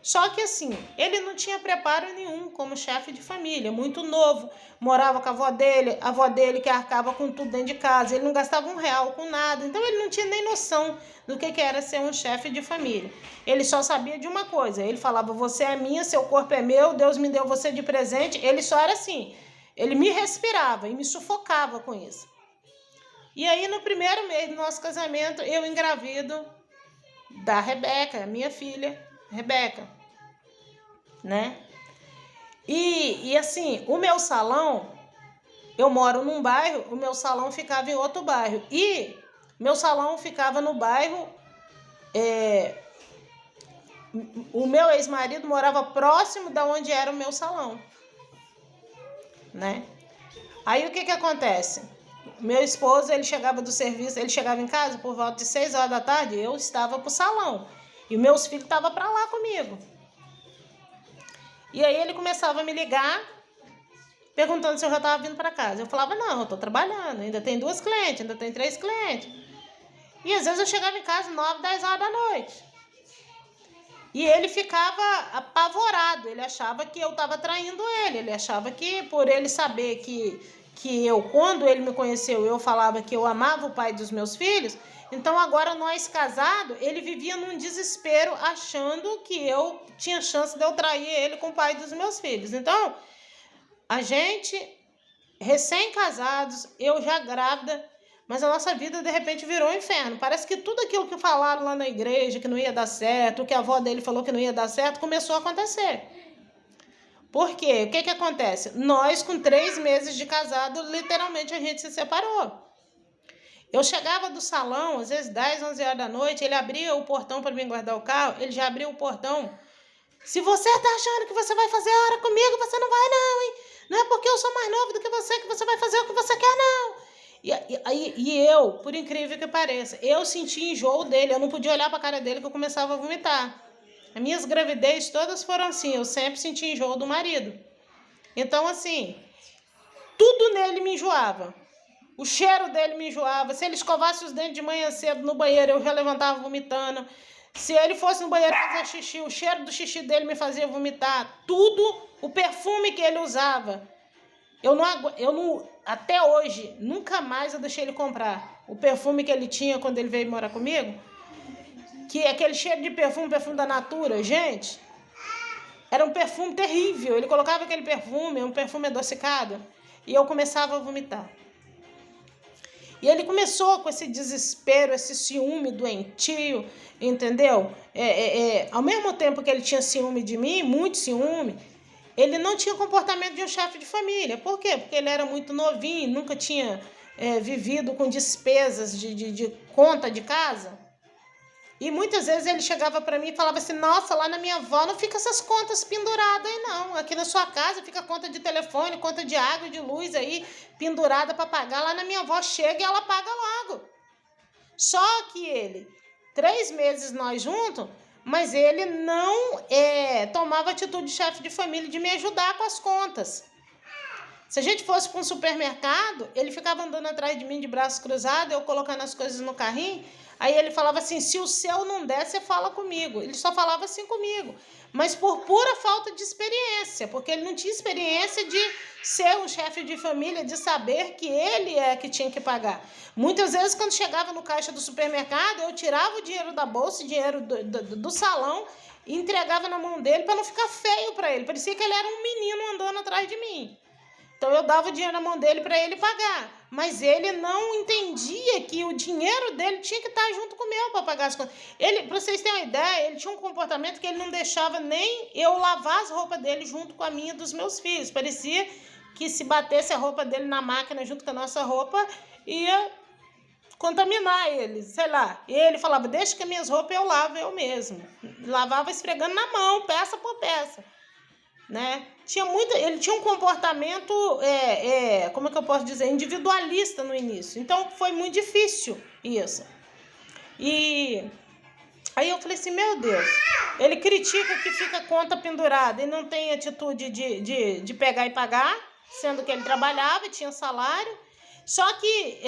Só que assim, ele não tinha preparo nenhum como chefe de família, muito novo, morava com a avó dele que arcava com tudo dentro de casa, ele não gastava R$1 com nada, então ele não tinha nem noção do que era ser um chefe de família. Ele só sabia de uma coisa, ele falava, você é minha, seu corpo é meu, Deus me deu você de presente, ele só era assim, ele me respirava e me sufocava com isso. E aí no primeiro mês do nosso casamento, eu engravido da Rebeca, minha filha, Rebeca. né? E assim, o meu salão, eu moro num bairro, o meu salão ficava em outro bairro. E meu salão ficava no bairro... o meu ex-marido morava próximo da onde era o meu salão, né? Aí o que acontece? Meu esposo, ele chegava do serviço, ele chegava em casa por volta de 6 horas da tarde, eu estava pro salão. E meus filhos estavam para lá comigo. E aí ele começava a me ligar, perguntando se eu já estava vindo para casa. Eu falava, não, eu estou trabalhando, ainda tem 2 clientes, ainda tem 3 clientes. E às vezes eu chegava em casa 9, 10 horas da noite. E ele ficava apavorado, ele achava que eu estava traindo ele achava que por ele saber que eu, quando ele me conheceu, eu falava que eu amava o pai dos meus filhos, então agora nós casados, ele vivia num desespero achando que eu tinha chance de eu trair ele com o pai dos meus filhos. Então, a gente, recém-casados, eu já grávida, mas a nossa vida, de repente, virou um inferno. Parece que tudo aquilo que falaram lá na igreja, que não ia dar certo, o que a avó dele falou que não ia dar certo, começou a acontecer. Por quê? O que acontece? Nós, com 3 meses de casado, literalmente a gente se separou. Eu chegava do salão, às vezes 10, 11 horas da noite, ele abria o portão para mim guardar o carro, ele já abriu o portão. Se você tá achando que você vai fazer a hora comigo, você não vai não, hein? Não é porque eu sou mais novo do que você vai fazer o que você quer, não. E eu, por incrível que pareça, eu senti enjoo dele, eu não podia olhar para a cara dele que eu começava a vomitar. As minhas gravidez todas foram assim, eu sempre senti enjoo do marido. Então, assim, tudo nele me enjoava. O cheiro dele me enjoava. Se ele escovasse os dentes de manhã cedo no banheiro, eu já levantava vomitando. Se ele fosse no banheiro fazer xixi, o cheiro do xixi dele me fazia vomitar. Tudo, o perfume que ele usava. Eu não, até hoje, nunca mais eu deixei ele comprar o perfume que ele tinha quando ele veio morar comigo, que é aquele cheiro de perfume da Natura, gente, era um perfume terrível. Ele colocava aquele perfume, um perfume adocicado, e eu começava a vomitar. E ele começou com esse desespero, esse ciúme doentio, entendeu? Ao mesmo tempo que ele tinha ciúme de mim, muito ciúme, ele não tinha o comportamento de um chefe de família. Por quê? Porque ele era muito novinho, nunca tinha vivido com despesas de conta de casa. E muitas vezes ele chegava para mim e falava assim, nossa, lá na minha avó não fica essas contas penduradas aí não. Aqui na sua casa fica conta de telefone, conta de água e de luz aí pendurada para pagar. Lá na minha avó chega e ela paga logo. Só que ele, 3 meses nós juntos, mas ele não tomava atitude de chefe de família de me ajudar com as contas. Se a gente fosse para um supermercado, ele ficava andando atrás de mim de braços cruzados, eu colocando as coisas no carrinho. Aí ele falava assim, se o seu não der, você fala comigo. Ele só falava assim comigo, mas por pura falta de experiência, porque ele não tinha experiência de ser um chefe de família, de saber que ele é que tinha que pagar. Muitas vezes, quando chegava no caixa do supermercado, eu tirava o dinheiro da bolsa, o dinheiro do salão, e entregava na mão dele para não ficar feio para ele. Parecia que ele era um menino andando atrás de mim. Então eu dava o dinheiro na mão dele para ele pagar, mas ele não entendia que o dinheiro dele tinha que estar junto com o meu para pagar as contas. Para vocês terem uma ideia, ele tinha um comportamento que ele não deixava nem eu lavar as roupas dele junto com a minha e dos meus filhos. Parecia que se batesse a roupa dele na máquina junto com a nossa roupa, ia contaminar ele, sei lá. E ele falava, deixa que as minhas roupas eu lavo eu mesmo. Lavava esfregando na mão, peça por peça. Né? Ele tinha um comportamento, como é que eu posso dizer, individualista no início. Então foi muito difícil isso. E aí eu falei assim, meu Deus, ele critica que fica conta pendurada e não tem atitude de pegar e pagar, sendo que ele trabalhava e tinha salário. Só que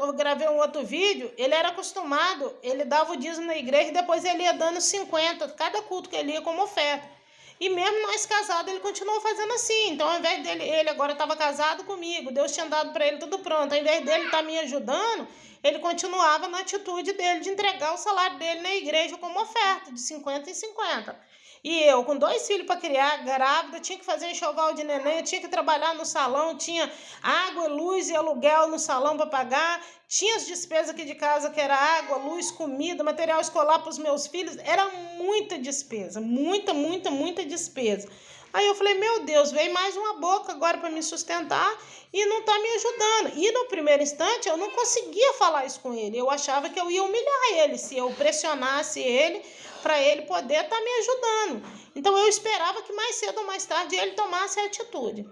eu gravei um outro vídeo, ele era acostumado, ele dava o dízimo na igreja e depois ele ia dando 50, cada culto que ele ia como oferta. E mesmo nós casados, ele continuou fazendo assim. Então, ao invés dele, ele agora estava casado comigo, Deus tinha dado para ele tudo pronto. Ao invés dele estar me ajudando, ele continuava na atitude dele de entregar o salário dele na igreja como oferta, de 50 em 50. E eu, com 2 filhos para criar, grávida, tinha que fazer enxoval de neném, tinha que trabalhar no salão, tinha água, luz e aluguel no salão para pagar, tinha as despesas aqui de casa, que era água, luz, comida, material escolar para os meus filhos. Era muita despesa, muita despesa. Aí eu falei, meu Deus, veio mais uma boca agora para me sustentar e não está me ajudando. E no primeiro instante eu não conseguia falar isso com ele. Eu achava que eu ia humilhar ele se eu pressionasse ele para ele poder estar me ajudando. Então eu esperava que mais cedo ou mais tarde ele tomasse a atitude.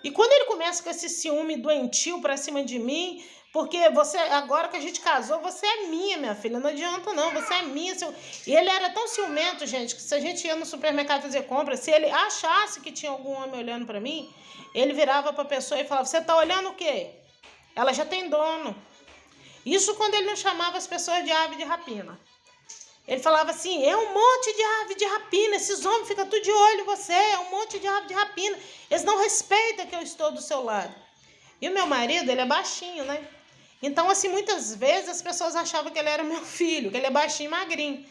E quando ele começa com esse ciúme doentio para cima de mim, porque você, agora que a gente casou, você é minha filha, não adianta não, você é minha. E ele era tão ciumento, gente, que se a gente ia no supermercado fazer compra, se ele achasse que tinha algum homem olhando para mim, ele virava para a pessoa e falava, você tá olhando o quê? Ela já tem dono. Isso quando ele não chamava as pessoas de ave de rapina. Ele falava assim, é um monte de ave de rapina, esses homens ficam tudo de olho em você, é um monte de ave de rapina, eles não respeitam que eu estou do seu lado. E o meu marido, ele é baixinho, né? Então, assim, muitas vezes as pessoas achavam que ele era meu filho, que ele é baixinho e magrinho.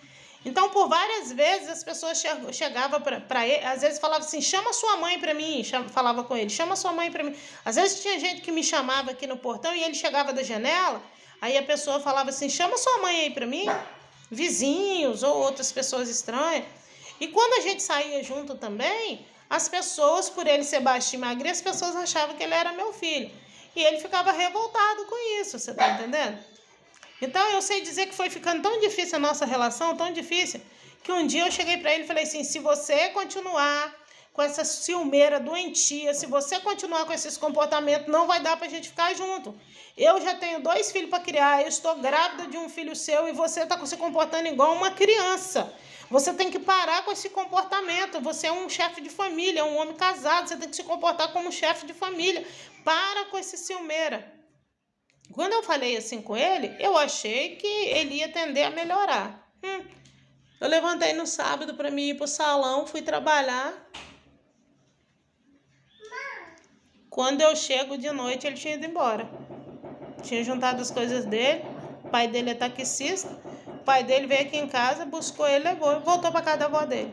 Então, por várias vezes, as pessoas chegavam para ele, às vezes falavam assim, chama sua mãe para mim, falava com ele, chama sua mãe para mim. Às vezes tinha gente que me chamava aqui no portão e ele chegava da janela, aí a pessoa falava assim, chama sua mãe aí para mim, vizinhos ou outras pessoas estranhas. E quando a gente saía junto também, as pessoas, por ele ser baixinho e magrinho, as pessoas achavam que ele era meu filho. E ele ficava revoltado com isso, você tá entendendo? Então eu sei dizer que foi ficando tão difícil a nossa relação, tão difícil, que um dia eu cheguei para ele e falei assim, se você continuar com essa ciumeira doentia, se você continuar com esses comportamentos, não vai dar pra gente ficar junto. Eu já tenho 2 filhos para criar, eu estou grávida de um filho seu e você está se comportando igual uma criança. Você tem que parar com esse comportamento. Você é um chefe de família, um homem casado, você tem que se comportar como chefe de família. Para com esse ciumeira. Quando eu falei assim com ele, eu achei que ele ia tender a melhorar. Eu levantei no sábado para mim ir pro salão, fui trabalhar. Quando eu chego de noite, ele tinha ido embora. Tinha juntado as coisas dele, o pai dele é taxista, o pai dele veio aqui em casa, buscou ele, levou, voltou para casa da avó dele.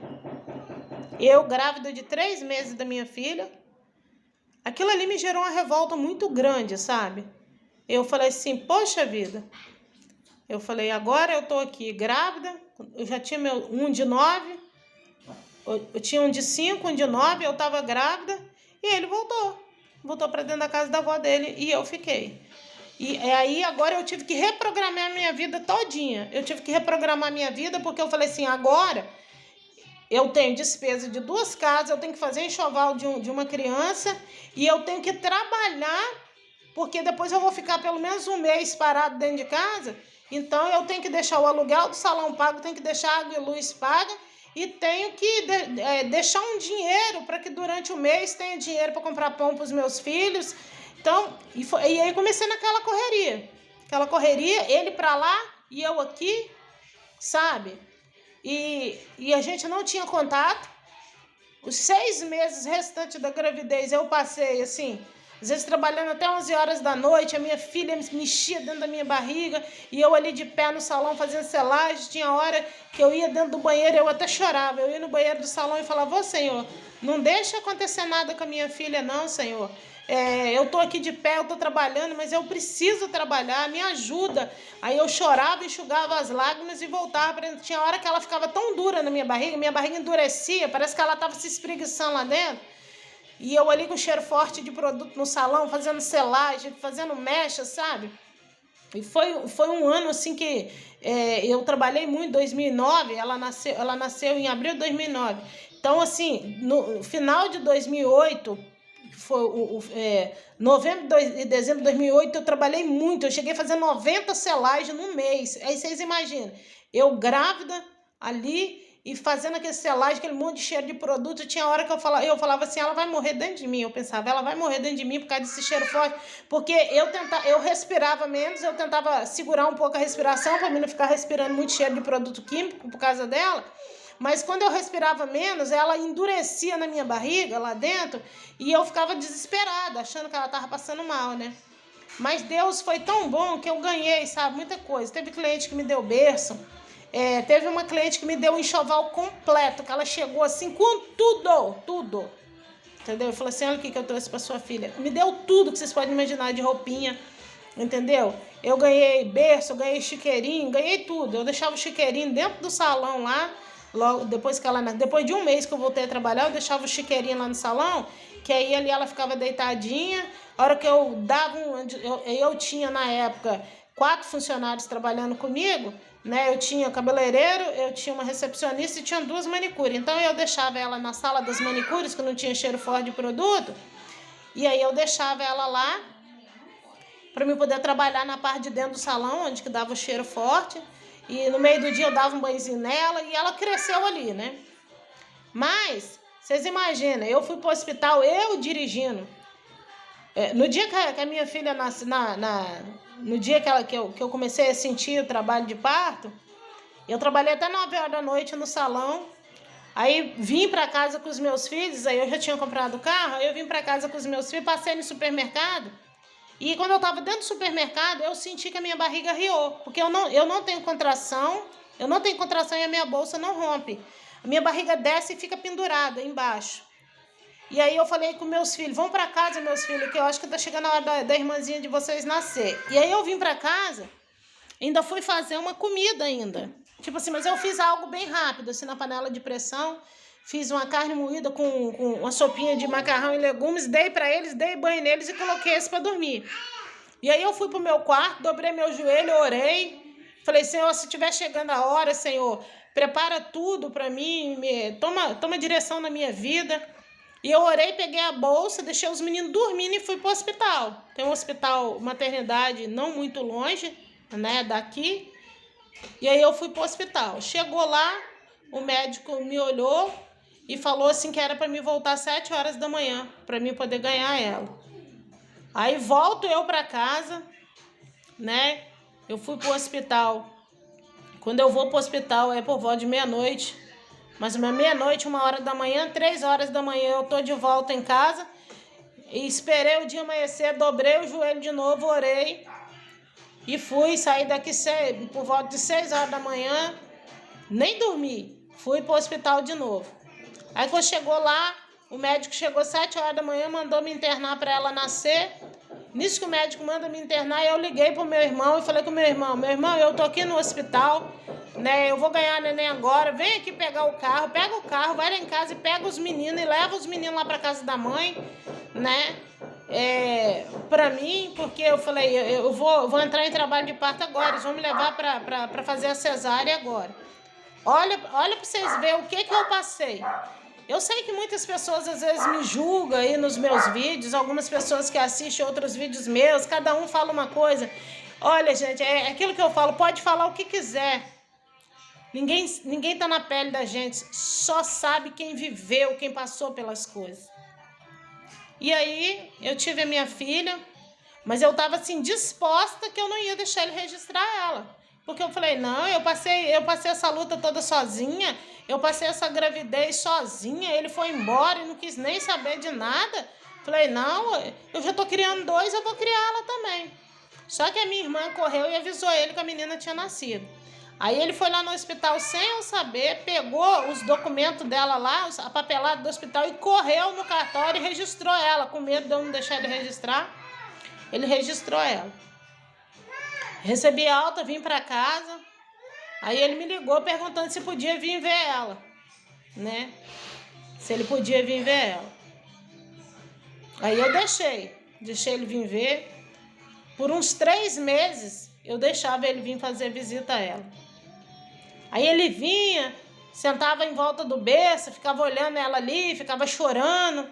Eu, grávida de 3 meses da minha filha, aquilo ali me gerou uma revolta muito grande, sabe? Eu falei assim, poxa vida, eu falei, agora eu tô aqui grávida, eu já tinha um de 9, eu tinha um de 5, um de 9, eu tava grávida, e ele voltou para dentro da casa da avó dele, e eu fiquei. E aí agora eu tive que reprogramar a minha vida todinha. Eu tive que reprogramar a minha vida porque eu falei assim, agora eu tenho despesa de 2 casas, eu tenho que fazer enxoval de uma criança e eu tenho que trabalhar, porque depois eu vou ficar pelo menos um mês parado dentro de casa. Então eu tenho que deixar o aluguel do salão pago, tenho que deixar água e luz paga e tenho que deixar um dinheiro para que durante o mês tenha dinheiro para comprar pão para os meus filhos. Então, e aí comecei naquela correria. Aquela correria, ele pra lá e eu aqui, sabe? E a gente não tinha contato. Os 6 meses restantes da gravidez eu passei, assim, às vezes trabalhando até 11 horas da noite, a minha filha mexia dentro da minha barriga, e eu ali de pé no salão fazendo selagem. Tinha hora que eu ia dentro do banheiro, eu até chorava. Eu ia no banheiro do salão e falava, ô Senhor, não deixa acontecer nada com a minha filha não, Senhor. Eu tô aqui de pé, eu tô trabalhando, mas eu preciso trabalhar, me ajuda. Aí eu chorava, enxugava as lágrimas e voltava. Tinha hora que ela ficava tão dura na minha barriga endurecia, parece que ela tava se espreguiçando lá dentro. E eu ali com cheiro forte de produto no salão, fazendo selagem, fazendo mecha, sabe? E foi um ano assim que eu trabalhei muito, 2009, ela nasceu em abril de 2009. Então, assim, no final de 2008, novembro e dezembro de 2008, eu trabalhei muito. Eu cheguei a fazer 90 selagens no mês. Aí vocês imaginam, eu grávida ali e fazendo aquele selagem, aquele monte de cheiro de produto. Tinha hora que eu falava assim, ela vai morrer dentro de mim. Eu pensava, ela vai morrer dentro de mim por causa desse cheiro forte. Porque eu respirava menos, eu tentava segurar um pouco a respiração para mim não ficar respirando muito cheiro de produto químico por causa dela. Mas quando eu respirava menos, ela endurecia na minha barriga, lá dentro, e eu ficava desesperada, achando que ela estava passando mal, né? Mas Deus foi tão bom que eu ganhei, sabe, muita coisa. Teve cliente que me deu bênção. Teve uma cliente que me deu um enxoval completo, que ela chegou assim com tudo. Entendeu? Eu falei assim, olha o que eu trouxe para sua filha. Me deu tudo que vocês podem imaginar de roupinha, entendeu? Eu ganhei berço, eu ganhei chiqueirinho, ganhei tudo. Eu deixava o chiqueirinho dentro do salão lá, logo depois de um mês que eu voltei a trabalhar, eu deixava o chiqueirinho lá no salão, que aí ali ela ficava deitadinha. A hora que eu dava eu tinha na época 4 funcionários trabalhando comigo, né? Eu tinha cabeleireiro, eu tinha uma recepcionista e tinha 2 manicures. Então eu deixava ela na sala das manicures, que não tinha cheiro forte de produto, e aí eu deixava ela lá para mim poder trabalhar na parte de dentro do salão, onde que dava o cheiro forte. E no meio do dia eu dava um banhozinho nela e ela cresceu ali, né? Mas, vocês imaginam, eu fui pro hospital, eu dirigindo. No dia que a minha filha nasce, no dia que eu comecei a sentir o trabalho de parto, eu trabalhei até 9 horas da noite no salão. Aí vim para casa com os meus filhos, aí eu já tinha comprado o carro, aí eu vim para casa com os meus filhos, passei no supermercado. E quando eu estava dentro do supermercado, eu senti que a minha barriga riou, porque eu não tenho contração, e a minha bolsa não rompe. A minha barriga desce e fica pendurada embaixo. E aí eu falei com meus filhos, vão para casa, meus filhos, que eu acho que tá chegando a hora da irmãzinha de vocês nascer. E aí eu vim para casa, ainda fui fazer uma comida ainda. Tipo assim, mas eu fiz algo bem rápido, assim, na panela de pressão. Fiz uma carne moída com uma sopinha de macarrão e legumes, dei para eles, dei banho neles e coloquei eles para dormir. E aí eu fui pro meu quarto, dobrei meu joelho, orei. Falei, Senhor, se estiver chegando a hora, Senhor, prepara tudo para mim, toma direção na minha vida. E eu orei, peguei a bolsa, deixei os meninos dormindo e fui pro hospital. Tem um hospital, maternidade não muito longe, né, daqui. E aí eu fui pro hospital. Chegou lá, o médico me olhou e falou assim que era para mim voltar às 7 horas da manhã, para mim poder ganhar ela. Aí volto eu para casa, né? Eu fui pro hospital. Quando eu vou pro hospital é por volta de meia-noite. Mas meia-noite, 1 hora da manhã, 3 horas da manhã eu tô de volta em casa. E esperei o dia amanhecer, dobrei o joelho de novo, orei. E saí daqui por volta de 6 horas da manhã. Nem dormi. Fui pro hospital de novo. Aí quando chegou lá, o médico chegou 7 horas da manhã, mandou me internar para ela nascer. Nisso que o médico manda me internar, eu liguei pro meu irmão e falei com o meu irmão, eu tô aqui no hospital, né? Eu vou ganhar a neném agora, vem aqui pegar o carro, pega o carro, vai lá em casa e pega os meninos e leva os meninos lá para casa da mãe, né? Para mim, porque eu falei, eu vou entrar em trabalho de parto agora, eles vão me levar para fazer a cesárea agora. Olha para vocês verem o que eu passei. Eu sei que muitas pessoas às vezes me julgam aí nos meus vídeos, algumas pessoas que assistem outros vídeos meus, cada um fala uma coisa. Olha, gente, é aquilo que eu falo, pode falar o que quiser. Ninguém tá na pele da gente, só sabe quem viveu, quem passou pelas coisas. E aí, eu tive a minha filha, mas eu tava assim, disposta que eu não ia deixar ele registrar ela. Porque eu falei, não, eu passei essa luta toda sozinha, eu passei essa gravidez sozinha, ele foi embora e não quis nem saber de nada. Falei, não, eu já tô criando 2, eu vou criar ela também. Só que a minha irmã correu e avisou ele que a menina tinha nascido. Aí ele foi lá no hospital sem eu saber, pegou os documentos dela lá, a papelada do hospital e correu no cartório e registrou ela, com medo de eu não deixar ele registrar. Ele registrou ela. Recebi alta, vim para casa. Aí ele me ligou perguntando se podia vir ver ela, né? Se ele podia vir ver ela. Aí eu deixei ele vir ver. Por uns 3 meses eu deixava ele vir fazer visita a ela. Aí ele vinha, sentava em volta do berço, ficava olhando ela ali, ficava chorando.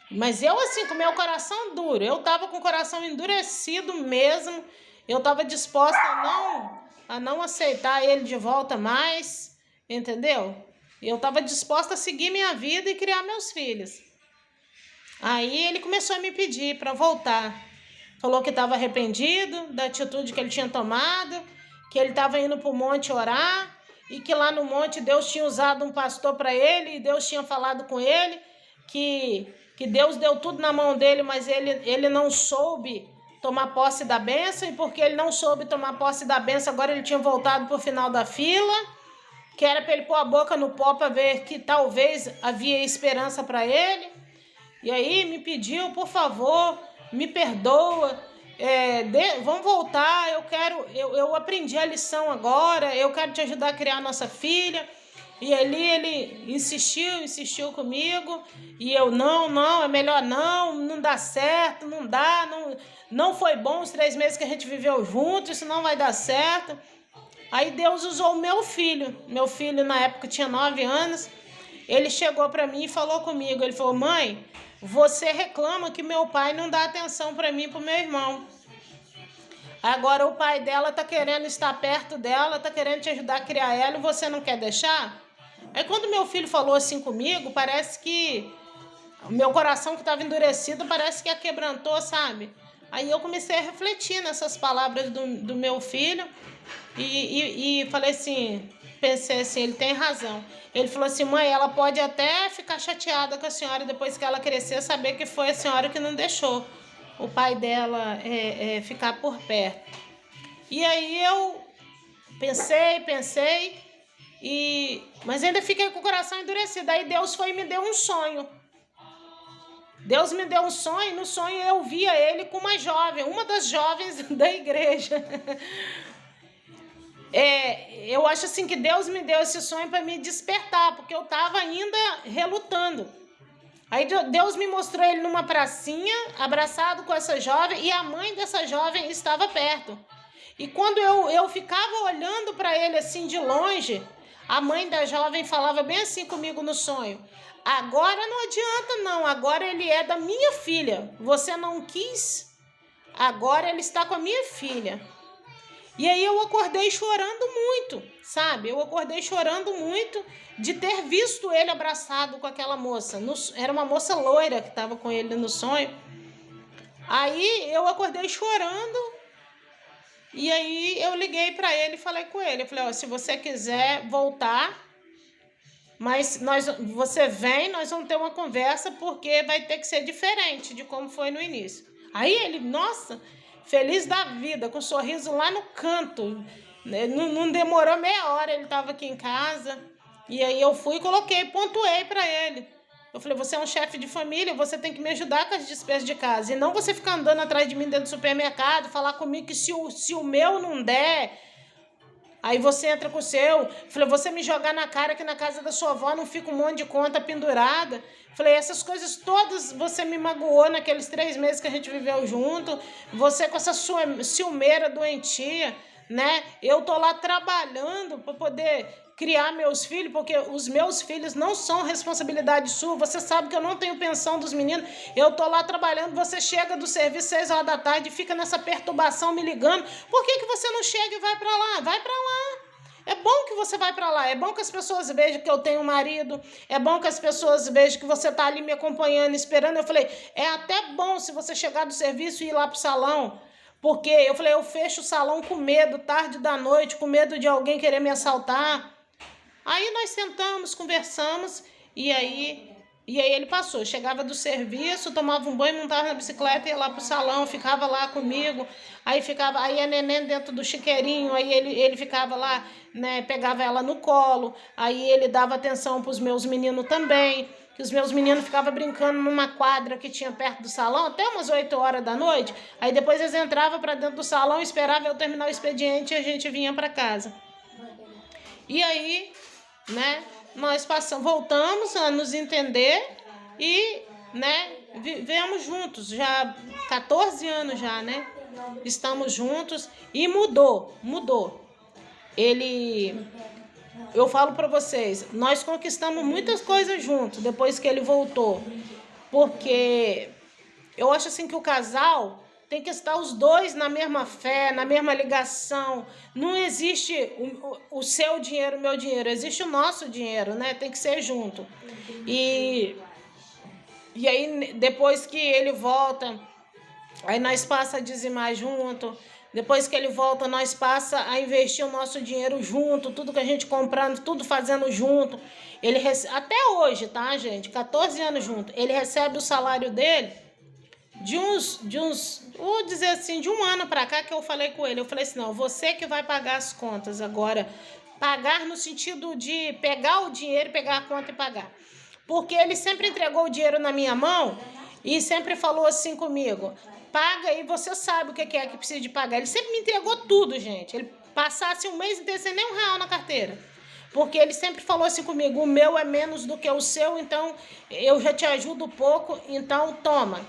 Mas eu assim, com meu coração duro, eu tava com o coração endurecido mesmo. Eu estava disposta a não aceitar ele de volta mais, entendeu? Eu estava disposta a seguir minha vida e criar meus filhos. Aí ele começou a me pedir para voltar. Falou que estava arrependido da atitude que ele tinha tomado, que ele estava indo para o monte orar e que lá no monte Deus tinha usado um pastor para ele e Deus tinha falado com ele que Deus deu tudo na mão dele, mas ele não soube tomar posse da bênção, e porque ele não soube tomar posse da bênção, agora ele tinha voltado para o final da fila, que era para ele pôr a boca no pó para ver que talvez havia esperança para ele. E aí me pediu, por favor, me perdoa, vamos voltar, eu aprendi a lição agora, eu quero te ajudar a criar a nossa filha. E ali ele insistiu comigo, e eu, não, é melhor não dá certo, não foi bom os 3 meses que a gente viveu junto, isso não vai dar certo. Aí Deus usou o meu filho na época tinha 9 anos, ele chegou para mim e falou comigo, ele falou: mãe, você reclama que meu pai não dá atenção para mim e para o meu irmão. Agora o pai dela tá querendo estar perto dela, tá querendo te ajudar a criar ela e você não quer deixar? Aí quando meu filho falou assim comigo, parece que o meu coração que estava endurecido, parece que quebrantou, sabe? Aí eu comecei a refletir nessas palavras do meu filho e falei assim, pensei assim, ele tem razão. Ele falou assim: mãe, ela pode até ficar chateada com a senhora depois que ela crescer, saber que foi a senhora que não deixou o pai dela ficar por perto. E aí eu pensei, mas ainda fiquei com o coração endurecido. Aí Deus foi e me deu um sonho. Deus me deu um sonho, e no sonho eu via ele com uma jovem, uma das jovens da igreja. Eu acho assim que Deus me deu esse sonho para me despertar, porque eu estava ainda relutando. Aí Deus me mostrou ele numa pracinha, abraçado com essa jovem, e a mãe dessa jovem estava perto. E quando eu ficava olhando para ele assim de longe, a mãe da jovem falava bem assim comigo no sonho: agora não adianta não, agora ele é da minha filha, você não quis, agora ele está com a minha filha. E aí eu acordei chorando muito, sabe? Eu acordei chorando muito de ter visto ele abraçado com aquela moça. Era uma moça loira que estava com ele no sonho. Aí eu acordei chorando. E aí eu liguei para ele e falei com ele. Eu falei: se você quiser voltar, mas você vem, nós vamos ter uma conversa, porque vai ter que ser diferente de como foi no início. Aí ele, nossa, feliz da vida, com um sorriso lá no canto. Não demorou meia hora, ele estava aqui em casa. E aí eu fui e pontuei para ele. Eu falei: você é um chefe de família, você tem que me ajudar com as despesas de casa. E não você ficar andando atrás de mim dentro do supermercado, falar comigo que se o meu não der, aí você entra com o seu. Eu falei: você me jogar na cara que na casa da sua avó não fica um monte de conta pendurada. Eu falei: essas coisas todas você me magoou naqueles 3 meses que a gente viveu junto. Você com essa sua ciumeira doentia, né? Eu tô lá trabalhando para poder criar meus filhos, porque os meus filhos não são responsabilidade sua. Você sabe que eu não tenho pensão dos meninos. Eu tô lá trabalhando, você chega do serviço 6 horas da tarde e fica nessa perturbação me ligando. Por que você não chega e vai para lá? Vai para lá. É bom que você vai para lá, é bom que as pessoas vejam que eu tenho um marido, é bom que as pessoas vejam que você tá ali me acompanhando, esperando. Eu falei: é até bom se você chegar do serviço e ir lá pro salão. Porque eu falei: eu fecho o salão com medo, tarde da noite, com medo de alguém querer me assaltar. Aí nós sentamos, conversamos, e aí ele passou. Chegava do serviço, tomava um banho, montava na bicicleta, ia lá pro salão, ficava lá comigo. Aí a neném dentro do chiqueirinho, aí ele ficava lá, né, pegava ela no colo. Aí ele dava atenção pros meus meninos também, que os meus meninos ficavam brincando numa quadra que tinha perto do salão, até umas 8 horas da noite. Aí depois eles entravam para dentro do salão, esperavam eu terminar o expediente e a gente vinha para casa. E aí, né, nós voltamos a nos entender e, né, vivemos juntos já 14 anos já, né? Estamos juntos e mudou. Eu falo para vocês, nós conquistamos muitas coisas juntos depois que ele voltou, porque eu acho assim que o casal tem que estar os dois na mesma fé, na mesma ligação. Não existe o seu dinheiro, o meu dinheiro. Existe o nosso dinheiro, né? Tem que ser junto. E aí, depois que ele volta, aí nós passa a dizimar junto. Depois que ele volta, nós passa a investir o nosso dinheiro junto. Tudo que a gente comprando, tudo fazendo junto. Até hoje, tá, gente? 14 anos junto. Ele recebe o salário dele vou dizer assim, de um ano para cá que eu falei com ele. Eu falei assim, não, você que vai pagar as contas agora. Pagar no sentido de pegar o dinheiro, pegar a conta e pagar. Porque ele sempre entregou o dinheiro na minha mão e sempre falou assim comigo, paga e você sabe o que é que precisa de pagar. Ele sempre me entregou tudo, gente. Ele passasse um mês inteiro sem nem R$1 na carteira. Porque ele sempre falou assim comigo, o meu é menos do que o seu, então eu já te ajudo pouco, então toma.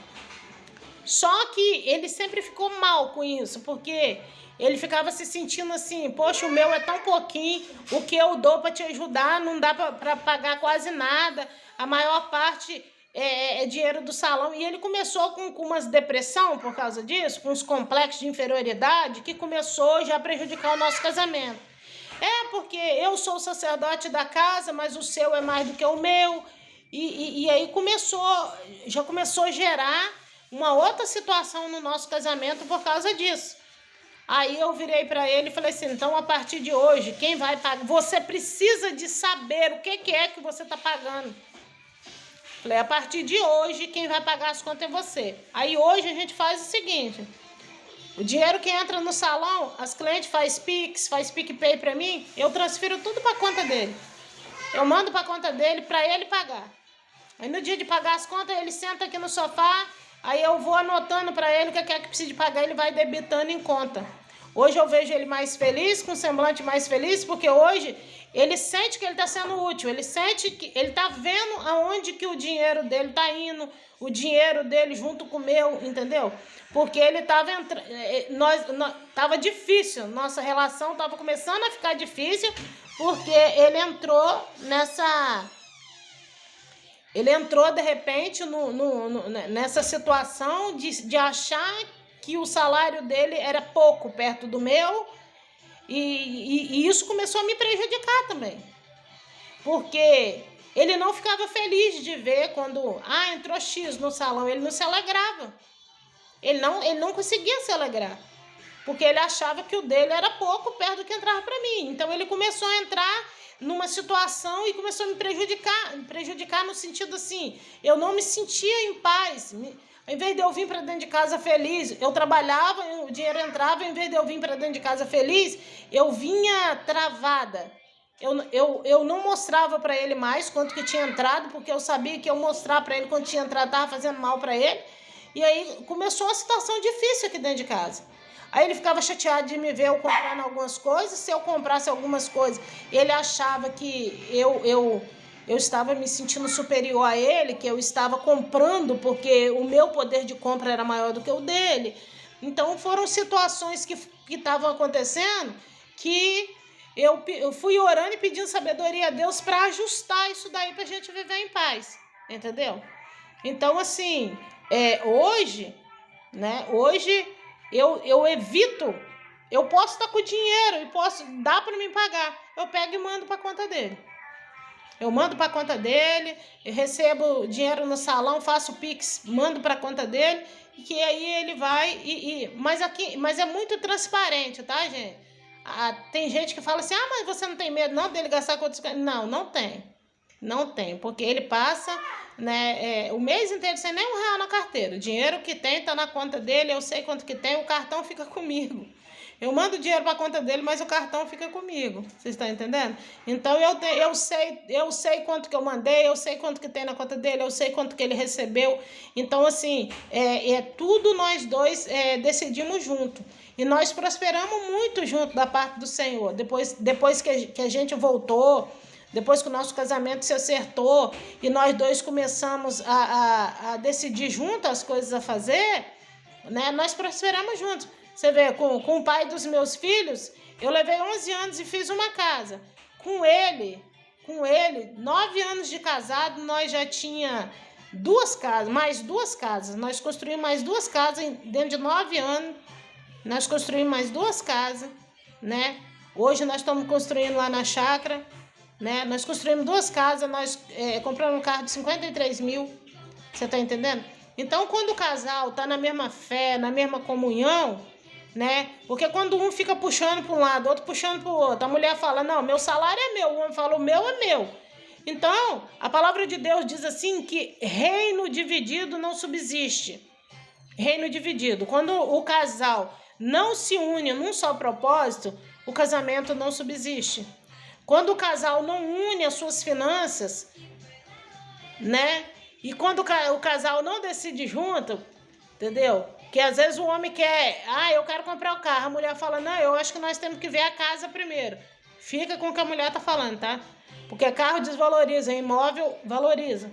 Só que ele sempre ficou mal com isso, porque ele ficava se sentindo assim, poxa, o meu é tão pouquinho, o que eu dou para te ajudar não dá para pagar quase nada, a maior parte é dinheiro do salão. E ele começou com umas depressão por causa disso, com uns complexos de inferioridade, que começou já a prejudicar o nosso casamento. Porque eu sou o sacerdote da casa, mas o seu é mais do que o meu. E aí já começou a gerar uma outra situação no nosso casamento por causa disso. Aí eu virei para ele e falei assim, então a partir de hoje, quem vai pagar? Você precisa de saber o que é que você está pagando. Falei, a partir de hoje, quem vai pagar as contas é você. Aí hoje a gente faz o seguinte, o dinheiro que entra no salão, as clientes faz Pix, faz PicPay para mim, eu transfiro tudo para a conta dele. Eu mando para a conta dele para ele pagar. Aí no dia de pagar as contas, ele senta aqui no sofá, aí eu vou anotando para ele o que é que precisa de pagar, ele vai debitando em conta. Hoje eu vejo ele mais feliz, com um semblante mais feliz, porque hoje ele sente que ele está sendo útil, ele sente que ele está vendo aonde que o dinheiro dele está indo, o dinheiro dele junto com o meu, entendeu? Porque ele estava tava difícil, nossa relação estava começando a ficar difícil, porque ele entrou de repente nessa situação de achar que o salário dele era pouco perto do meu, e isso começou a me prejudicar também. Porque ele não ficava feliz de ver quando entrou X no salão, ele não se alegrava. Ele não conseguia se alegrar. Porque ele achava que o dele era pouco perto do que entrava para mim. Então ele começou a entrar numa situação e começou a me prejudicar no sentido assim, eu não me sentia em paz. Ao invés de eu vir para dentro de casa feliz, eu trabalhava, o dinheiro entrava, ao invés de eu vir para dentro de casa feliz, eu vinha travada. Eu não mostrava para ele mais quanto que tinha entrado, porque eu sabia que eu mostrar para ele quanto tinha entrado estava fazendo mal para ele. E aí começou uma situação difícil aqui dentro de casa. Aí ele ficava chateado de me ver eu comprando algumas coisas. Se eu comprasse algumas coisas, ele achava que eu estava me sentindo superior a ele, que eu estava comprando porque o meu poder de compra era maior do que o dele. Então foram situações que estavam acontecendo que eu fui orando e pedindo sabedoria a Deus para ajustar isso daí para a gente viver em paz, entendeu? Então assim, hoje eu evito, eu posso estar com dinheiro e dá para me pagar, eu pego e mando para a conta dele. Eu mando para a conta dele, eu recebo dinheiro no salão, faço Pix, mando para a conta dele, e que aí ele vai mas é muito transparente, tá, gente? Tem gente que fala assim, mas você não tem medo não dele gastar com outros... Não tem, porque ele passa o mês inteiro sem nem R$1 na carteira. O dinheiro que tem tá na conta dele, eu sei quanto que tem, o cartão fica comigo. Eu mando dinheiro para a conta dele, mas o cartão fica comigo. Vocês estão entendendo? Então eu sei quanto que eu mandei, eu sei quanto que tem na conta dele, eu sei quanto que ele recebeu. Então, assim, tudo nós dois decidimos junto. E nós prosperamos muito junto da parte do Senhor. Depois que a gente voltou, depois que o nosso casamento se acertou e nós dois começamos a decidir junto as coisas a fazer, nós prosperamos juntos. Você vê, com o pai dos meus filhos, eu levei 11 anos e fiz uma casa. Com ele, 9 anos de casado, nós já tinha mais duas casas. Nós construímos mais 2 casas dentro de 9 anos. Nós construímos mais 2 casas, Hoje nós estamos construindo lá na chácara, Nós construímos 2 casas, nós compramos um carro de 53 mil. Você está entendendo? Então, quando o casal está na mesma fé, na mesma comunhão, porque quando um fica puxando para um lado, outro puxando para o outro, a mulher fala, não, meu salário é meu, o homem fala, o meu é meu. Então, a palavra de Deus diz assim que reino dividido não subsiste. reino dividido. Quando o casal não se une num só propósito, o casamento não subsiste. Quando o casal não une as suas finanças, né? E quando o casal não decide junto, entendeu? Que às vezes o homem quer, eu quero comprar o carro. A mulher fala, não, eu acho que nós temos que ver a casa primeiro. Fica com o que a mulher tá falando, tá? Porque carro desvaloriza, imóvel valoriza.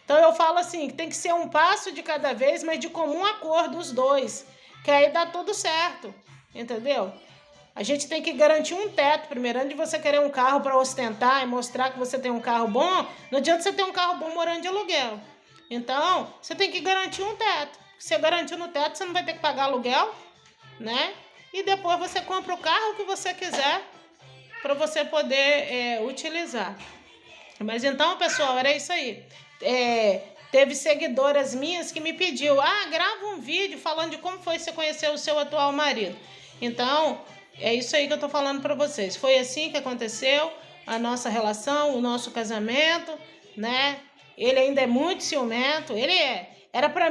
Então eu falo assim, que tem que ser um passo de cada vez, mas de comum acordo os dois. Que aí dá tudo certo, entendeu? A gente tem que garantir um teto primeiro. Antes de você querer um carro para ostentar e mostrar que você tem um carro bom, não adianta você ter um carro bom morando de aluguel. Então, você tem que garantir um teto. Se você garantir no teto, você não vai ter que pagar aluguel, né? E depois você compra o carro que você quiser para você poder utilizar. Mas então, pessoal, era isso aí. Teve seguidoras minhas que me pediu, grava um vídeo falando de como foi você conhecer o seu atual marido. Então, é isso aí que eu tô falando para vocês. Foi assim que aconteceu a nossa relação, o nosso casamento, né? Ele ainda é muito ciumento, Era para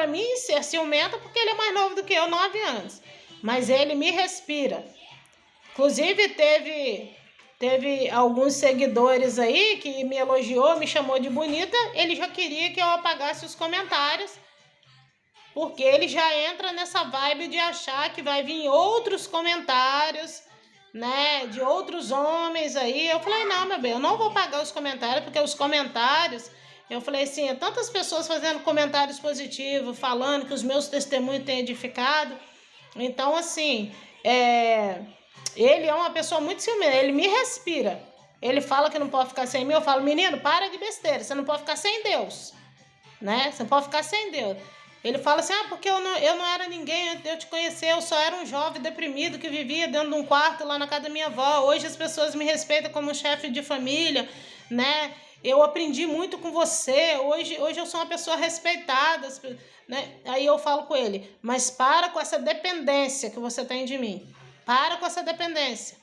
mim ser ciumenta porque ele é mais novo do que eu, 9 anos. Mas ele me respira. Inclusive, teve alguns seguidores aí que me elogiou, me chamou de bonita. Ele já queria que eu apagasse os comentários, porque ele já entra nessa vibe de achar que vai vir outros comentários, né, de outros homens aí. Eu falei, não, meu bem, eu não vou apagar os comentários, porque os comentários, eu falei assim, tantas pessoas fazendo comentários positivos, falando que os meus testemunhos têm edificado. Então, assim, ele é uma pessoa muito ciumenta, ele me respira. Ele fala que não pode ficar sem mim, eu falo, menino, para de besteira, você não pode ficar sem Deus, né? Você não pode ficar sem Deus. Ele fala assim, porque eu não era ninguém antes de eu te conhecer, eu só era um jovem deprimido que vivia dentro de um quarto lá na casa da minha avó. Hoje as pessoas me respeitam como chefe de família, né? Eu aprendi muito com você, hoje eu sou uma pessoa respeitada, né? Aí eu falo com ele, mas para com essa dependência que você tem de mim. Para com essa dependência,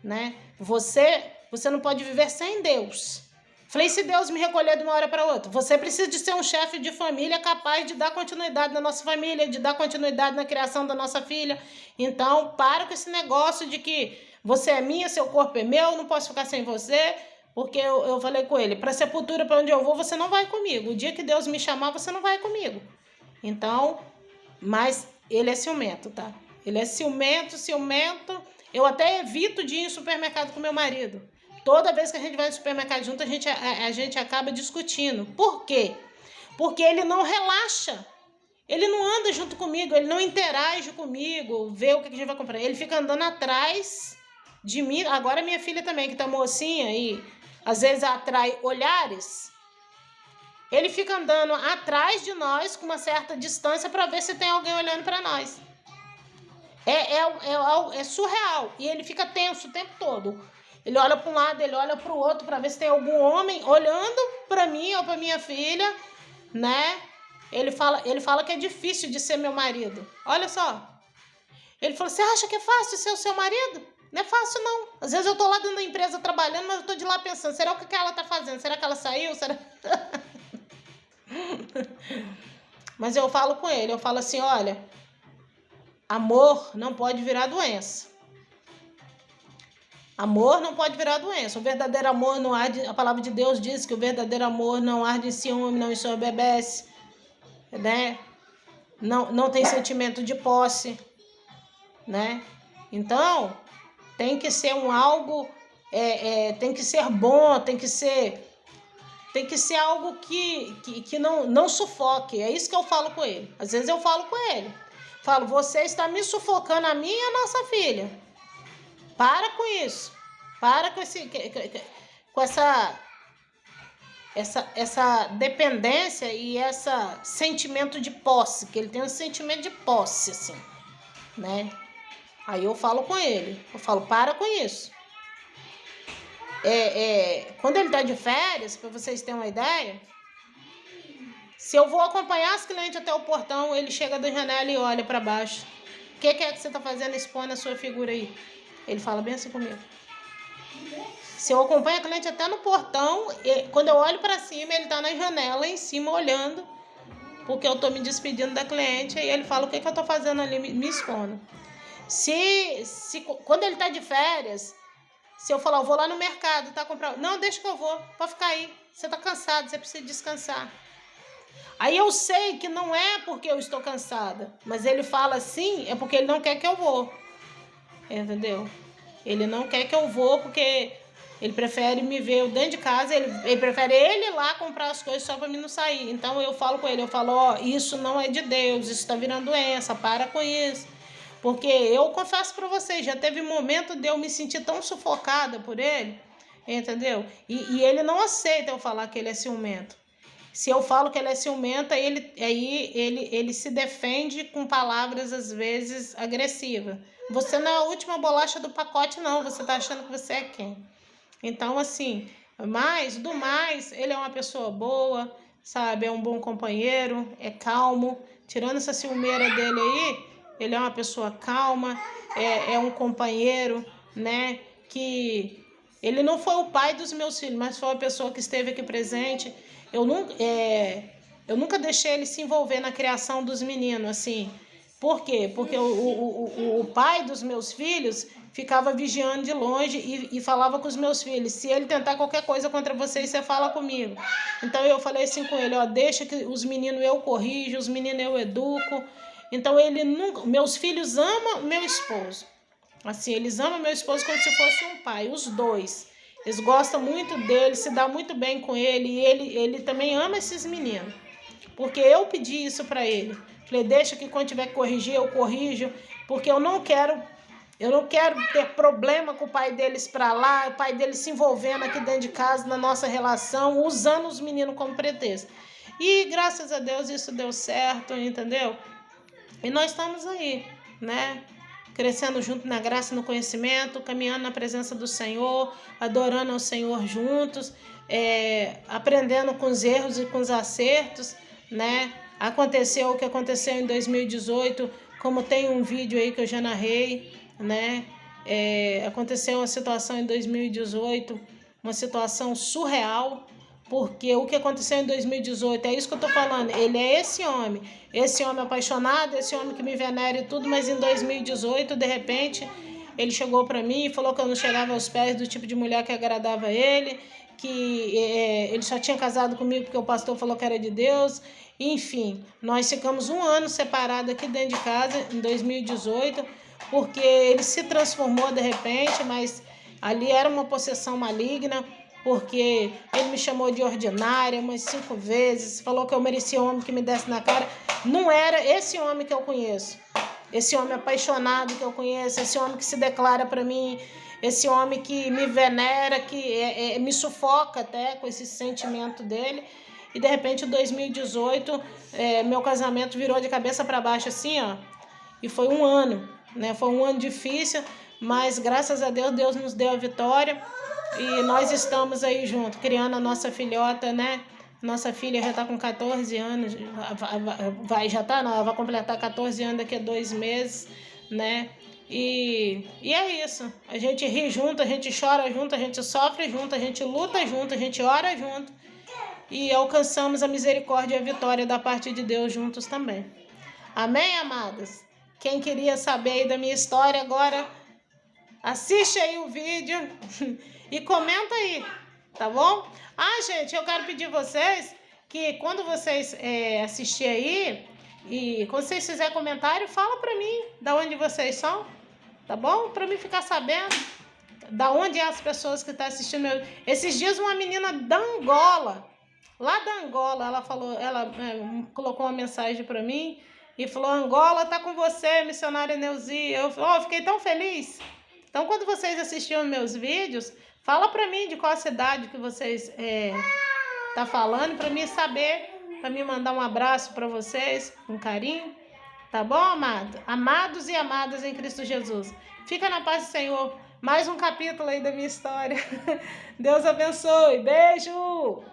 né? Você não pode viver sem Deus. Falei, se Deus me recolher de uma hora para outra, você precisa de ser um chefe de família capaz de dar continuidade na nossa família, de dar continuidade na criação da nossa filha. Então, para com esse negócio de que você é minha, seu corpo é meu, não posso ficar sem você, porque eu falei com ele, para a sepultura, para onde eu vou, você não vai comigo. O dia que Deus me chamar, você não vai comigo. Então, mas ele é ciumento, tá? Ele é ciumento. Eu até evito de ir em supermercado com meu marido. Toda vez que a gente vai no supermercado junto, a gente acaba discutindo. Por quê? Porque ele não relaxa. Ele não anda junto comigo, ele não interage comigo, vê o que a gente vai comprar. Ele fica andando atrás de mim. Agora minha filha também, que tá mocinha e às vezes atrai olhares. Ele fica andando atrás de nós com uma certa distância para ver se tem alguém olhando para nós. É surreal. E ele fica tenso o tempo todo. Ele olha para um lado, ele olha para o outro para ver se tem algum homem olhando para mim ou para minha filha, né? Ele fala que é difícil de ser meu marido. Olha só. Ele falou, você acha que é fácil ser o seu marido? Não é fácil, não. Às vezes eu tô lá dentro da empresa trabalhando, mas eu tô de lá pensando, será o que ela tá fazendo? Será que ela saiu? Será... Mas eu falo com ele, eu falo assim, olha, amor não pode virar doença. Amor não pode virar doença. O verdadeiro amor não arde... A palavra de Deus diz que o verdadeiro amor não arde em ciúme, não ensoberbece, né? Não tem sentimento de posse, né? Então, tem que ser um algo... tem que ser bom, tem que ser algo que não sufoque. É isso que eu falo com ele. Às vezes eu falo com ele. Falo, você está me sufocando a mim e a nossa filha. Para com isso. Para com essa dependência e esse sentimento de posse, que ele tem um sentimento de posse, assim, né? Aí eu falo com ele. Eu falo, para com isso. Quando ele está de férias, para vocês terem uma ideia, se eu vou acompanhar as clientes até o portão, ele chega da janela e olha para baixo. O que é que você está fazendo expondo a sua figura aí? Ele fala bem assim comigo. Se eu acompanho a cliente até no portão, quando eu olho para cima, ele está na janela em cima olhando porque eu tô me despedindo da cliente, e ele fala o que eu tô fazendo ali, me expondo. Quando ele tá de férias, se eu falar, eu vou lá no mercado, tá, comprar... Não, deixa que eu vou, pode ficar aí. Você tá cansado, você precisa descansar. Aí eu sei que não é porque eu estou cansada, mas ele fala assim, é porque ele não quer que eu vou. Entendeu? Ele não quer que eu vou porque ele prefere me ver dentro de casa, ele prefere ele ir lá comprar as coisas só pra mim não sair. Então eu falo com ele, ó, isso não é de Deus, isso tá virando doença, para com isso. Porque eu confesso pra vocês, já teve momento de eu me sentir tão sufocada por ele, entendeu? E ele não aceita eu falar que ele é ciumento. Se eu falo que ele é ciumenta, ele se defende com palavras, às vezes, agressivas. Você não é a última bolacha do pacote, não. Você tá achando que você é quem? Então, assim, mas, do mais, ele é uma pessoa boa, sabe? É um bom companheiro, é calmo. Tirando essa ciumeira dele aí, ele é uma pessoa calma, é um companheiro, né? Que ele não foi o pai dos meus filhos, mas foi a pessoa que esteve aqui presente. Eu nunca deixei ele se envolver na criação dos meninos, assim. Por quê? Porque o pai dos meus filhos ficava vigiando de longe e falava com os meus filhos, se ele tentar qualquer coisa contra vocês, você fala comigo. Então eu falei assim com ele, ó, deixa que os meninos eu corrijo, os meninos eu educo. Então ele nunca, meus filhos amam meu esposo. Assim, eles amam meu esposo como se fosse um pai, os dois. Eles gostam muito dele, se dá muito bem com ele, e ele também ama esses meninos. Porque eu pedi isso para ele. Falei, deixa que quando tiver que corrigir, eu corrijo, porque eu não quero ter problema com o pai deles para lá, o pai deles se envolvendo aqui dentro de casa, na nossa relação, usando os meninos como pretexto. E graças a Deus isso deu certo, entendeu? E nós estamos aí, né? Crescendo junto na graça e no conhecimento, caminhando na presença do Senhor, adorando ao Senhor juntos, aprendendo com os erros e com os acertos, né? Aconteceu o que aconteceu em 2018, como tem um vídeo aí que eu já narrei, né? Aconteceu uma situação em 2018, uma situação surreal, porque o que aconteceu em 2018, é isso que eu tô falando, ele é esse homem apaixonado, esse homem que me venera e tudo, mas em 2018, de repente, ele chegou para mim e falou que eu não chegava aos pés do tipo de mulher que agradava ele, que ele só tinha casado comigo porque o pastor falou que era de Deus. Enfim, nós ficamos um ano separados aqui dentro de casa, em 2018, porque ele se transformou de repente, mas ali era uma possessão maligna, porque ele me chamou de ordinária umas 5 vezes, falou que eu merecia um homem que me desse na cara. Não era esse homem que eu conheço, esse homem apaixonado que eu conheço, esse homem que se declara para mim, esse homem que me venera, que me sufoca até com esse sentimento dele. E de repente, em 2018, meu casamento virou de cabeça para baixo assim, ó. E foi um ano, né? Foi um ano difícil, mas graças a Deus, Deus nos deu a vitória. E nós estamos aí junto, criando a nossa filhota, né? Nossa filha já está com 14 anos, ela vai completar 14 anos daqui a 2 meses, né? E é isso. A gente ri junto, a gente chora junto, a gente sofre junto, a gente luta junto, a gente ora junto. E alcançamos a misericórdia e a vitória da parte de Deus juntos também. Amém, amadas? Quem queria saber aí da minha história agora, assiste aí o vídeo e comenta aí, tá bom? Gente, eu quero pedir vocês que quando vocês assistirem aí, e quando vocês fizerem comentário, fala pra mim da onde vocês são, tá bom? Pra mim ficar sabendo da onde é as pessoas que estão assistindo. Esses dias uma menina da Angola, lá da Angola, ela colocou uma mensagem pra mim e falou, Angola tá com você, missionária Neuzi. Eu fiquei tão feliz. Então, quando vocês assistirem meus vídeos, fala pra mim de qual cidade que vocês tá falando, pra mim saber, pra mim mandar um abraço pra vocês, com carinho. Tá bom, amado? Amados e amadas em Cristo Jesus. Fica na paz do Senhor. Mais um capítulo aí da minha história. Deus abençoe. Beijo!